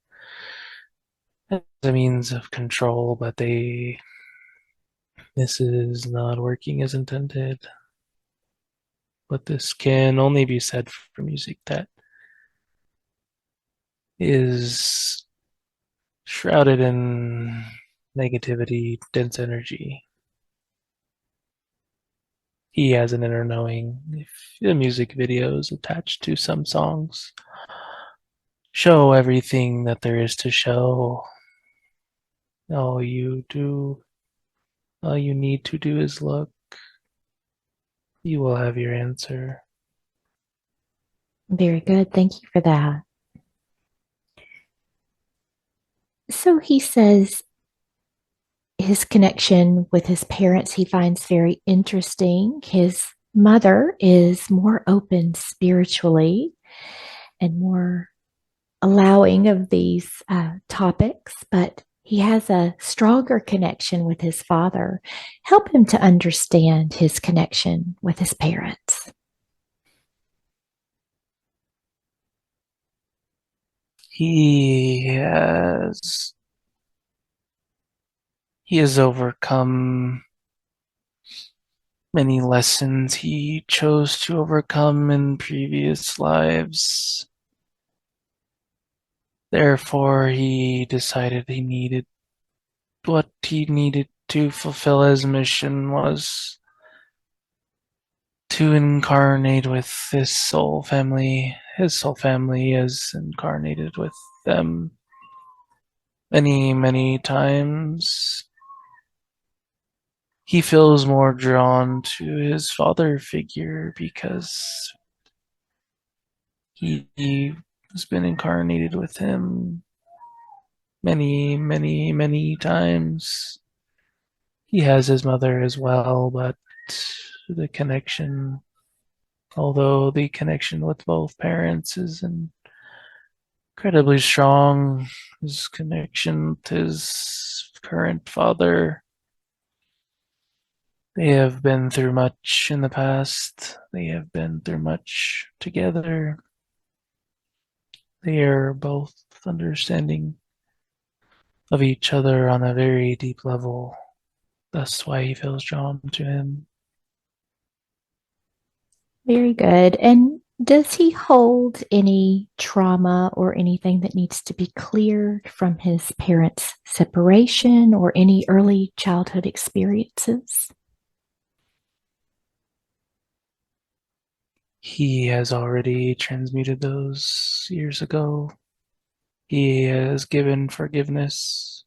as a means of control, but this is not working as intended. But this can only be said for music that is shrouded in negativity, dense energy. He has an inner knowing. If the music videos attached to some songs show everything that there is to show, all you do, all you need to do is look. You will have your answer. Very good. Thank you for that. So he says his connection with his parents he finds very interesting. His mother is more open spiritually and more allowing of these topics, but he has a stronger connection with his father. Help him to understand his connection with his parents. He has he has overcome many lessons he chose to overcome in previous lives. Therefore, he decided what he needed to fulfill his mission was to incarnate with his soul family. His soul family is incarnated with them many, many times. he feels more drawn to his father figure because he has been incarnated with him many, many, many times. He has his mother as well, but the connection, although the connection with both parents is incredibly strong, his connection with his current father, they have been through much in the past. They have been through much together. They are both understanding of each other on a very deep level. That's why he feels drawn to him. Very good. And does he hold any trauma or anything that needs to be cleared from his parents' separation or any early childhood experiences? He has already transmuted those years ago. He has given forgiveness.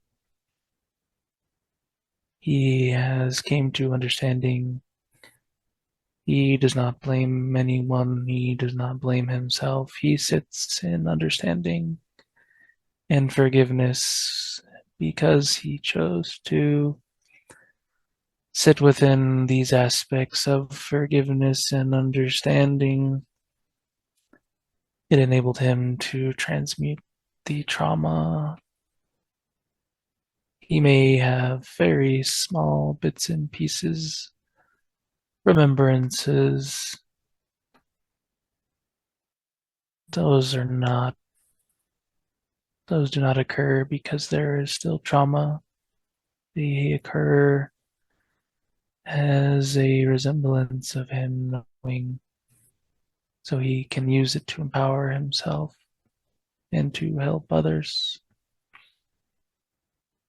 He has came to understanding. He does not blame anyone. He does not blame himself. He sits in understanding and forgiveness because he chose to sit within these aspects of forgiveness and understanding. It enabled him to transmute the trauma. He may have very small bits and pieces, remembrances. Those are not, those do not occur because there is still trauma. They occur as a resemblance of him knowing, so he can use it to empower himself and to help others.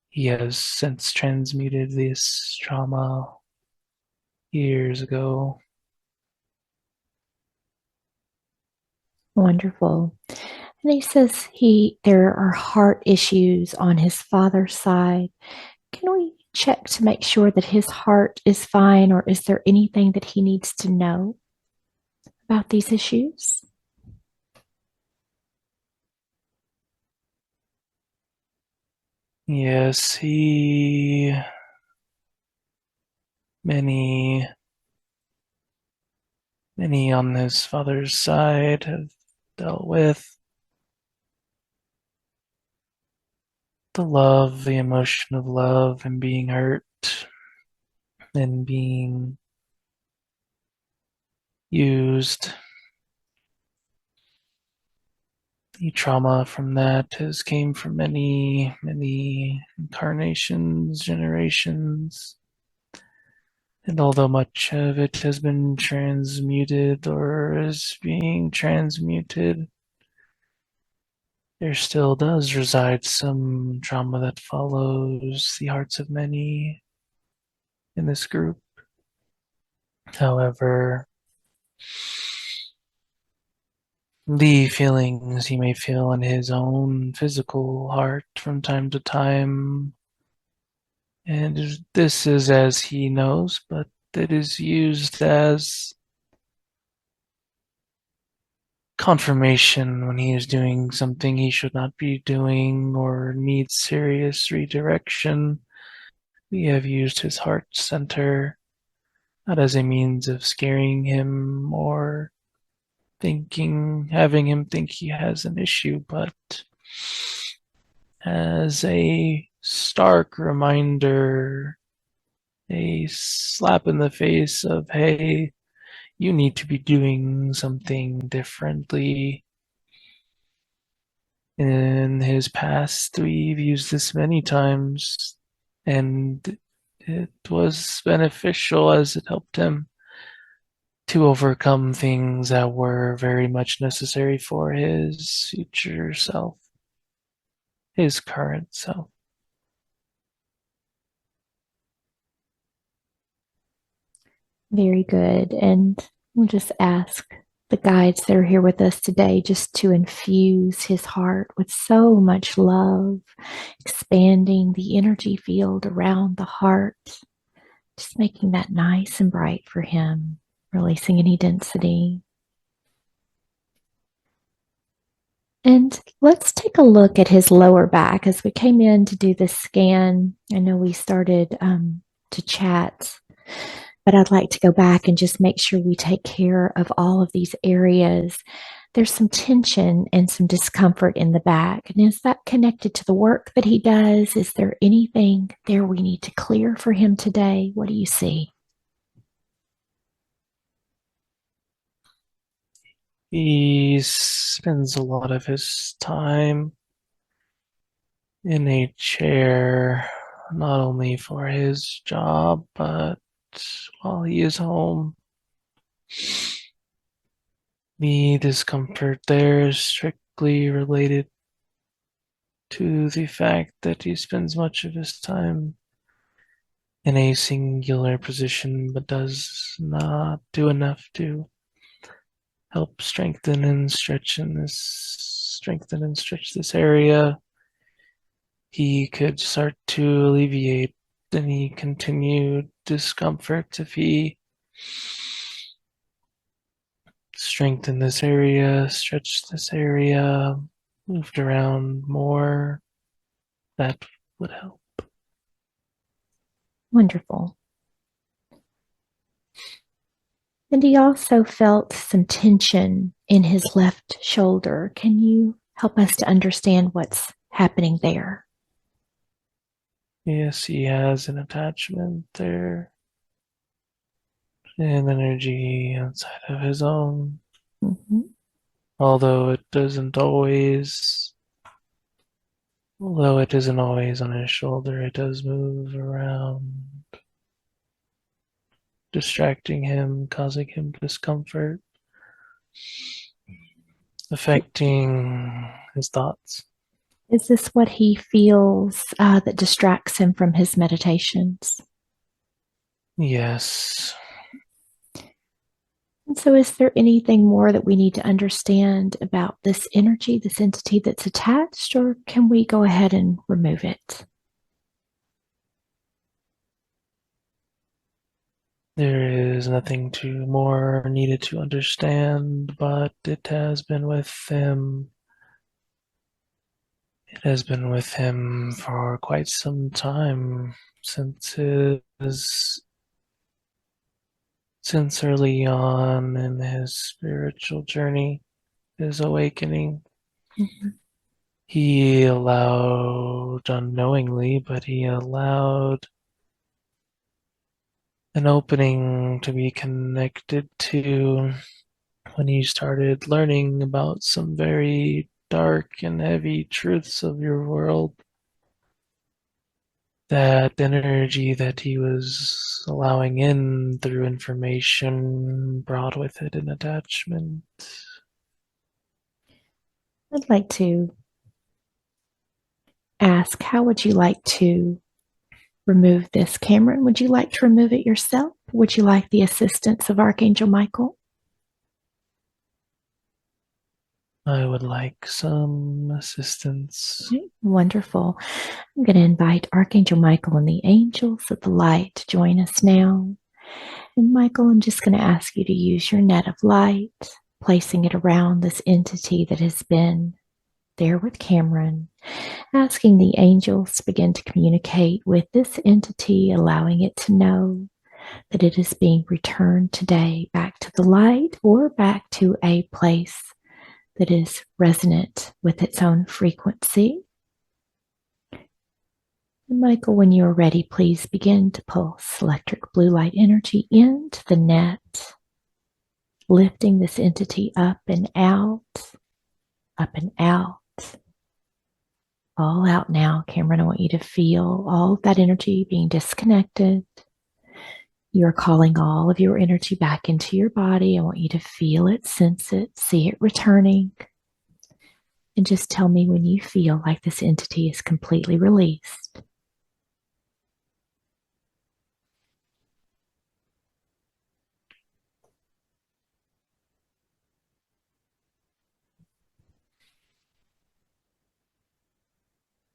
He has since transmuted this trauma years ago. Wonderful. And he says there are heart issues on his father's side. Can we check to make sure that his heart is fine, or is there anything that he needs to know about these issues? Yes, he many many on his father's side have dealt with the love, the emotion of love and being hurt and being used. The trauma from that has came from many, many incarnations, generations. And although much of it has been transmuted or is being transmuted, there still does reside some trauma that follows the hearts of many in this group. However, the feelings he may feel in his own physical heart from time to time, and this is as he knows, but it is used as confirmation when he is doing something he should not be doing or needs serious redirection. We have used his heart center not as a means of scaring him or having him think he has an issue, but as a stark reminder, a slap in the face of, hey, you need to be doing something differently. In his past, we've used this many times, and it was beneficial as it helped him to overcome things that were very much necessary for his future self, his current self. Very good. And we'll just ask the guides that are here with us today just to infuse his heart with so much love, expanding the energy field around the heart, just making that nice and bright for him, releasing any density. And let's take a look at his lower back as we came in to do this scan. I know we started to chat, but I'd like to go back and just make sure we take care of all of these areas. There's some tension and some discomfort in the back. And is that connected to the work that he does? Is there anything there we need to clear for him today? What do you see? He spends a lot of his time in a chair, not only for his job, but while he is home. The discomfort there is strictly related to the fact that he spends much of his time in a singular position, but does not do enough to help strengthen and stretch this area. He could start to alleviate any continued discomfort if he strengthened this area, stretched this area, moved around more. That would help. Wonderful. And he also felt some tension in his left shoulder. Can you help us to understand what's happening there? Yes, he has an attachment there, an energy outside of his own, Mm-hmm. although it doesn't always, although it isn't always on his shoulder, it does move around, distracting him, causing him discomfort, affecting his thoughts. Is this what he feels that distracts him from his meditations? Yes, And so, is there anything more that we need to understand about this energy, this entity that's attached, or can we go ahead and remove it? there is nothing too more needed to understand, but it has been with him. It has been with him for quite some time since his since early on in his spiritual journey, his awakening. Mhm. He allowed unknowingly, but he allowed an opening to be connected to when he started learning about some very dark and heavy truths of your world. That energy that he was allowing in through information brought with it an attachment. I'd like to ask, how would you like to remove this? Cameron, would you like to remove it yourself? Would you like the assistance of Archangel Michael? I would like some assistance. Okay, wonderful. I'm going to invite Archangel Michael and the angels of the light to join us now. And Michael, I'm just going to ask you to use your net of light, placing it around this entity that has been there with Cameron, asking the angels to begin to communicate with this entity, allowing it to know that it is being returned today back to the light or back to a place that is resonant with its own frequency. And Michael, when you are ready, please begin to pulse electric blue light energy into the net, lifting this entity up and out, all out now. Cameron, I want you to feel all of that energy being disconnected. You're calling all of your energy back into your body. I want you to feel it, sense it, see it returning. And just tell me when you feel like this entity is completely released.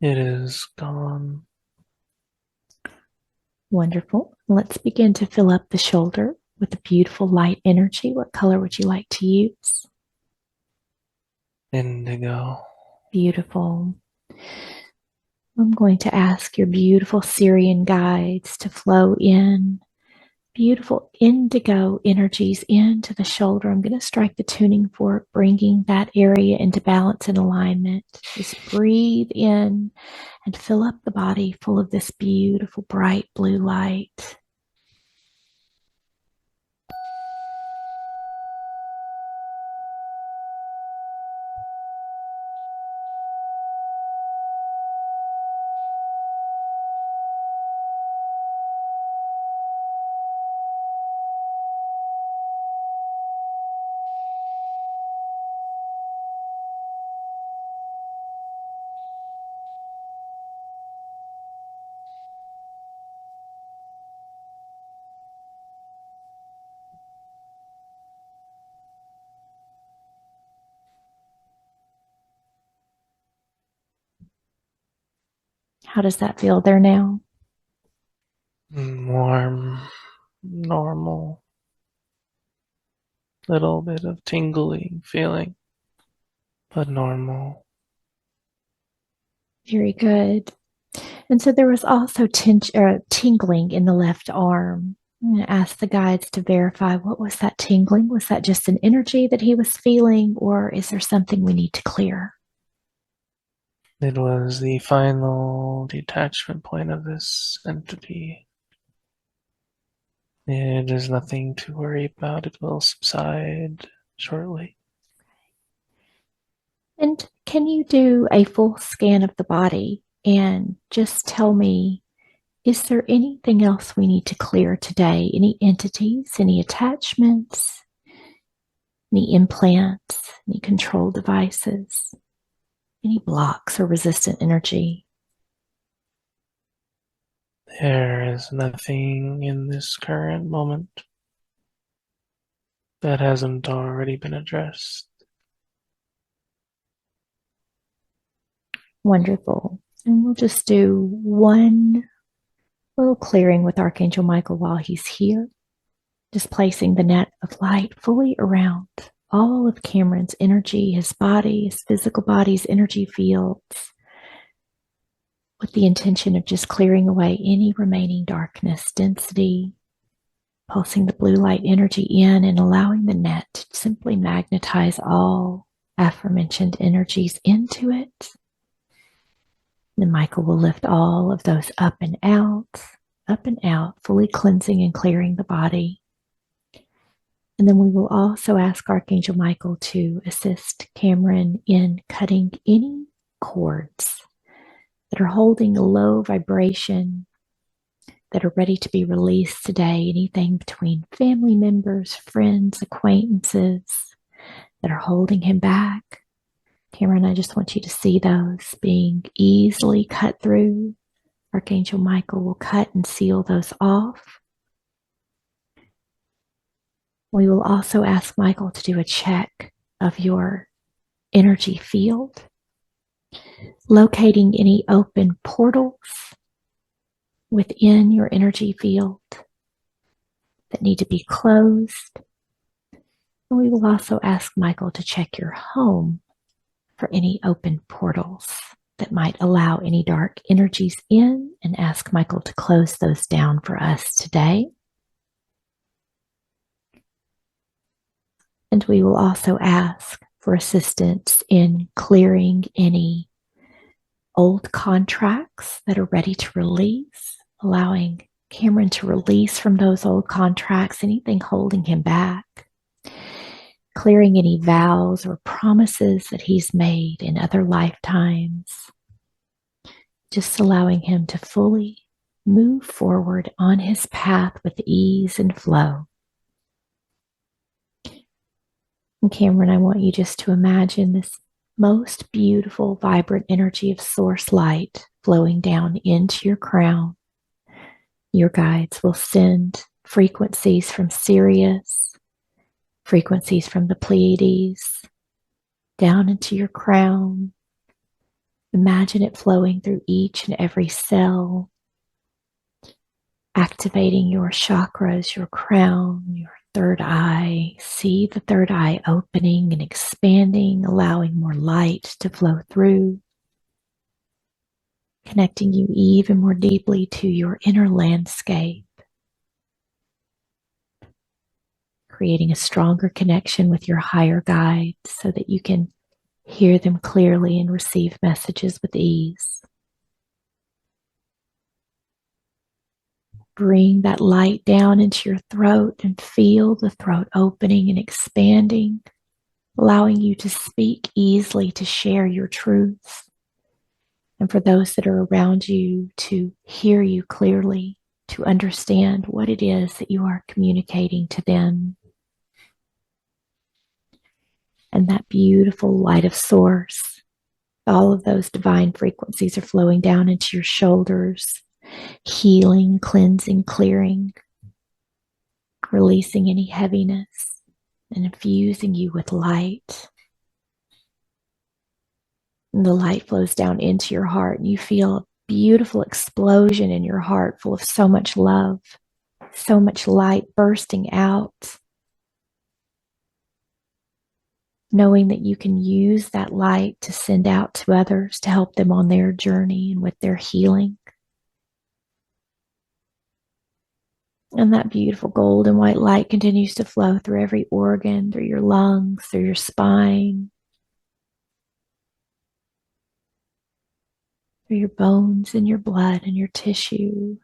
It is gone. Wonderful. Let's begin to fill up the shoulder with a beautiful light energy. What color would you like to use? Indigo. Beautiful. I'm going to ask your beautiful Sirian guides to flow in beautiful indigo energies into the shoulder. I'm going to strike the tuning fork, bringing that area into balance and alignment. Just breathe in and fill up the body full of this beautiful, bright blue light. How does that feel there now? Warm, normal, little bit of tingling feeling, but normal. Very good. And so there was also tingling in the left arm. I'm going to ask the guides to verify what was that tingling? Was that just an energy that he was feeling, or is there something we need to clear? It was the final detachment point of this entity. It is nothing to worry about. It will subside shortly. And can you do a full scan of the body and just tell me, is there anything else we need to clear today? Any entities, any attachments, any implants, any control devices, any blocks or resistant energy? There is nothing in this current moment that hasn't already been addressed. Wonderful. And we'll just do one little clearing with Archangel Michael while he's here, just placing the net of light fully around all of Cameron's energy, his body, his physical body's energy fields, with the intention of just clearing away any remaining darkness, density, pulsing the blue light energy in and allowing the net to simply magnetize all aforementioned energies into it. Then Michael will lift all of those up and out, fully cleansing and clearing the body. And then we will also ask Archangel Michael to assist Cameron in cutting any cords that are holding a low vibration that are ready to be released today. Anything between family members, friends, acquaintances that are holding him back. Cameron, I just want you to see those being easily cut through. Archangel Michael will cut and seal those off. We will also ask Michael to do a check of your energy field, locating any open portals within your energy field that need to be closed. And we will also ask Michael to check your home for any open portals that might allow any dark energies in, and ask Michael to close those down for us today. And we will also ask for assistance in clearing any old contracts that are ready to release, allowing Cameron to release from those old contracts anything holding him back, clearing any vows or promises that he's made in other lifetimes, just allowing him to fully move forward on his path with ease and flow. And Cameron, I want you just to imagine this most beautiful, vibrant energy of source light flowing down into your crown. Your guides will send frequencies from Sirius, frequencies from the Pleiades, down into your crown. Imagine it flowing through each and every cell, activating your chakras, your crown, your third eye. See the third eye opening and expanding, allowing more light to flow through, connecting you even more deeply to your inner landscape, creating a stronger connection with your higher guides so that you can hear them clearly and receive messages with ease. Bring that light down into your throat and feel the throat opening and expanding, allowing you to speak easily, to share your truths, and for those that are around you to hear you clearly, to understand what it is that you are communicating to them. And that beautiful light of source, all of those divine frequencies are flowing down into your shoulders, healing, cleansing, clearing, releasing any heaviness and infusing you with light. And the light flows down into your heart, and you feel a beautiful explosion in your heart full of so much love, so much light bursting out, knowing that you can use that light to send out to others to help them on their journey and with their healing. And that beautiful gold and white light continues to flow through every organ, through your lungs, through your spine, through your bones and your blood and your tissue,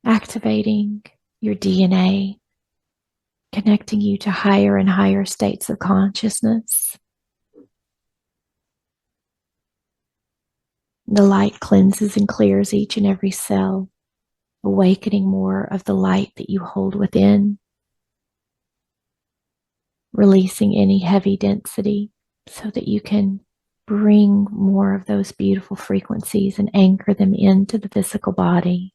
activating your DNA, connecting you to higher and higher states of consciousness. The light cleanses and clears each and every cell, awakening more of the light that you hold within, releasing any heavy density so that you can bring more of those beautiful frequencies and anchor them into the physical body.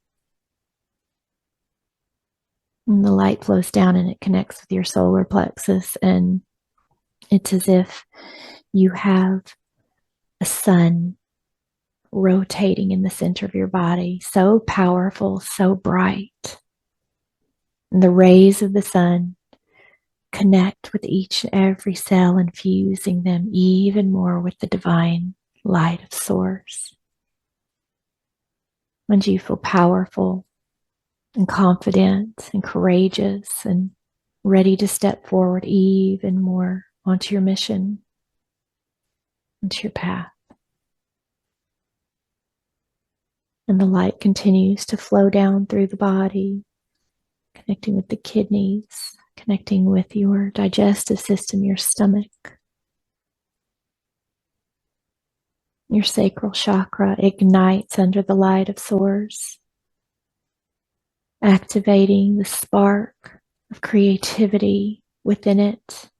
And the light flows down and it connects with your solar plexus, and it's as if you have a sun rotating in the center of your body, so powerful, so bright. And the rays of the sun connect with each and every cell, infusing them even more with the divine light of source. And you feel powerful and confident and courageous and ready to step forward even more onto your mission, onto your path. And the light continues to flow down through the body, connecting with the kidneys, connecting with your digestive system, your stomach. Your sacral chakra ignites under the light of source, activating the spark of creativity within it,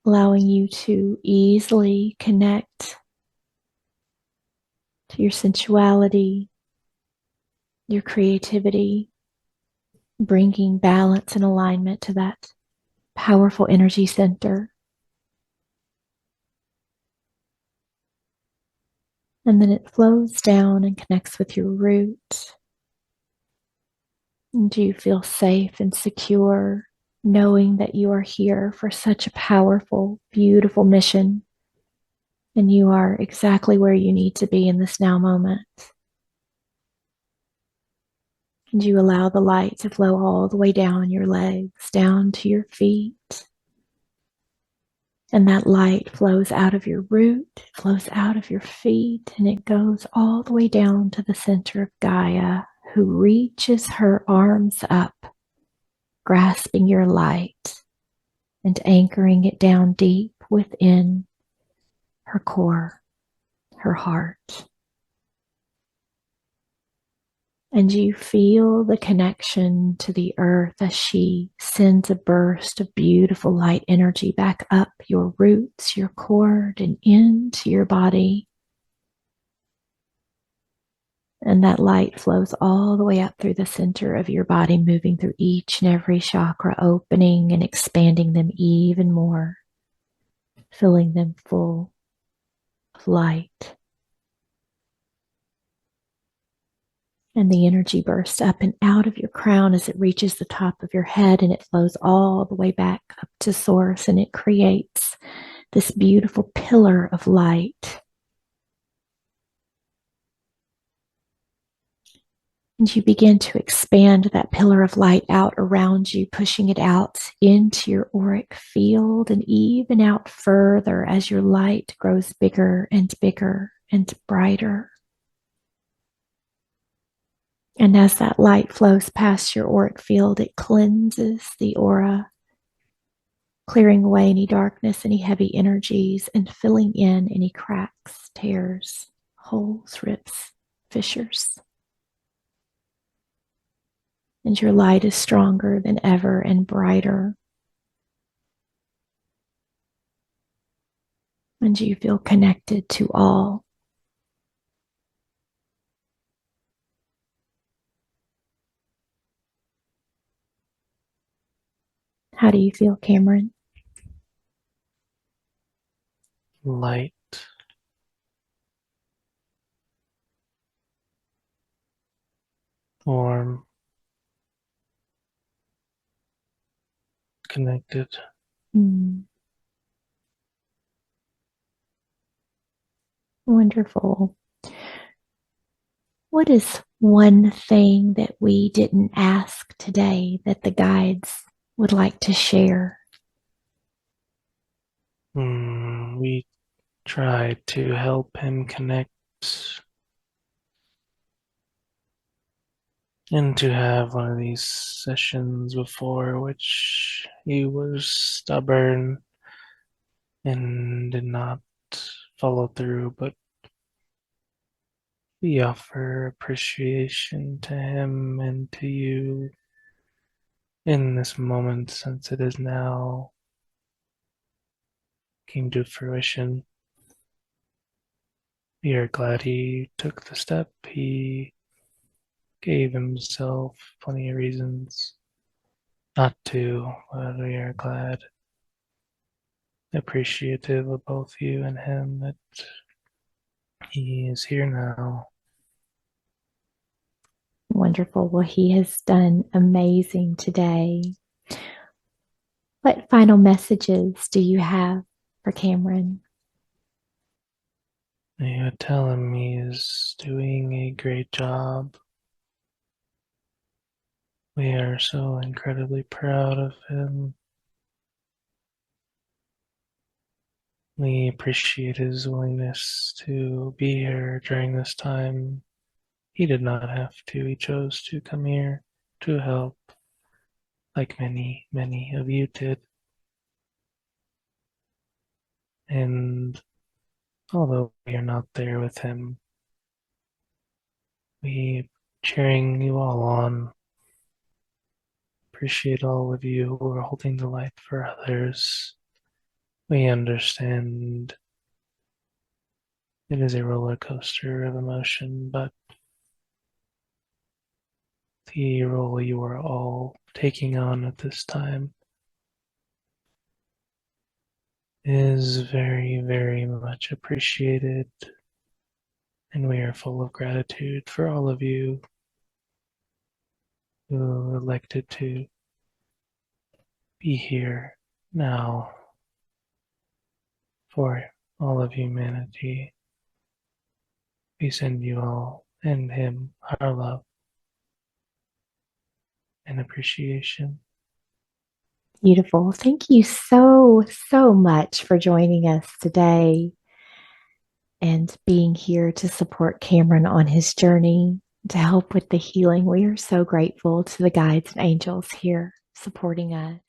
allowing you to easily connect to your sensuality, your creativity, bringing balance and alignment to that powerful energy center. And then it flows down and connects with your root. And you feel safe and secure, knowing that you are here for such a powerful, beautiful mission. And you are exactly where you need to be in this now moment. And you allow the light to flow all the way down your legs, down to your feet. And that light flows out of your root, flows out of your feet, and it goes all the way down to the center of Gaia, who reaches her arms up, grasping your light and anchoring it down deep within her core, her heart. And you feel the connection to the earth as she sends a burst of beautiful light energy back up your roots, your cord, and into your body. And that light flows all the way up through the center of your body, moving through each and every chakra, opening and expanding them even more, filling them full of light. And the energy bursts up and out of your crown as it reaches the top of your head, and it flows all the way back up to source, and it creates this beautiful pillar of light. And you begin to expand that pillar of light out around you, pushing it out into your auric field and even out further as your light grows bigger and brighter. And as that light flows past your auric field, it cleanses the aura, clearing away any darkness, any heavy energies, and filling in any cracks, tears, holes, rips, fissures. And your light is stronger than ever and brighter. And you feel connected to all. How do you feel, Cameron? Light, warm, connected. Wonderful. What is one thing that we didn't ask today that the guides would like to share? We tried to help him connect and to have one of these sessions before, which he was stubborn and did not follow through, but we offer appreciation to him and to you in this moment, since it is now came to fruition. We are glad he took the step. He gave himself plenty of reasons not to, but we are glad, appreciative of both you and him, that he is here now. Wonderful. Well, he has done amazing today. What final messages do you have for Cameron? You tell him he is doing a great job. We are so incredibly proud of him. We appreciate his willingness to be here during this time. He did not have to. He chose to come here to help, like many, many of you did. And although we are not there with him, we cheering you all on. Appreciate all of you who are holding the light for others. We understand it is a roller coaster of emotion, but the role you are all taking on at this time is very, very much appreciated, and we are full of gratitude for all of you who elected to be here now for all of humanity. We send you all and him our love and appreciation. Beautiful. Thank you so, so much for joining us today and being here to support Cameron on his journey to help with the healing. We are so grateful to the guides and angels here supporting us.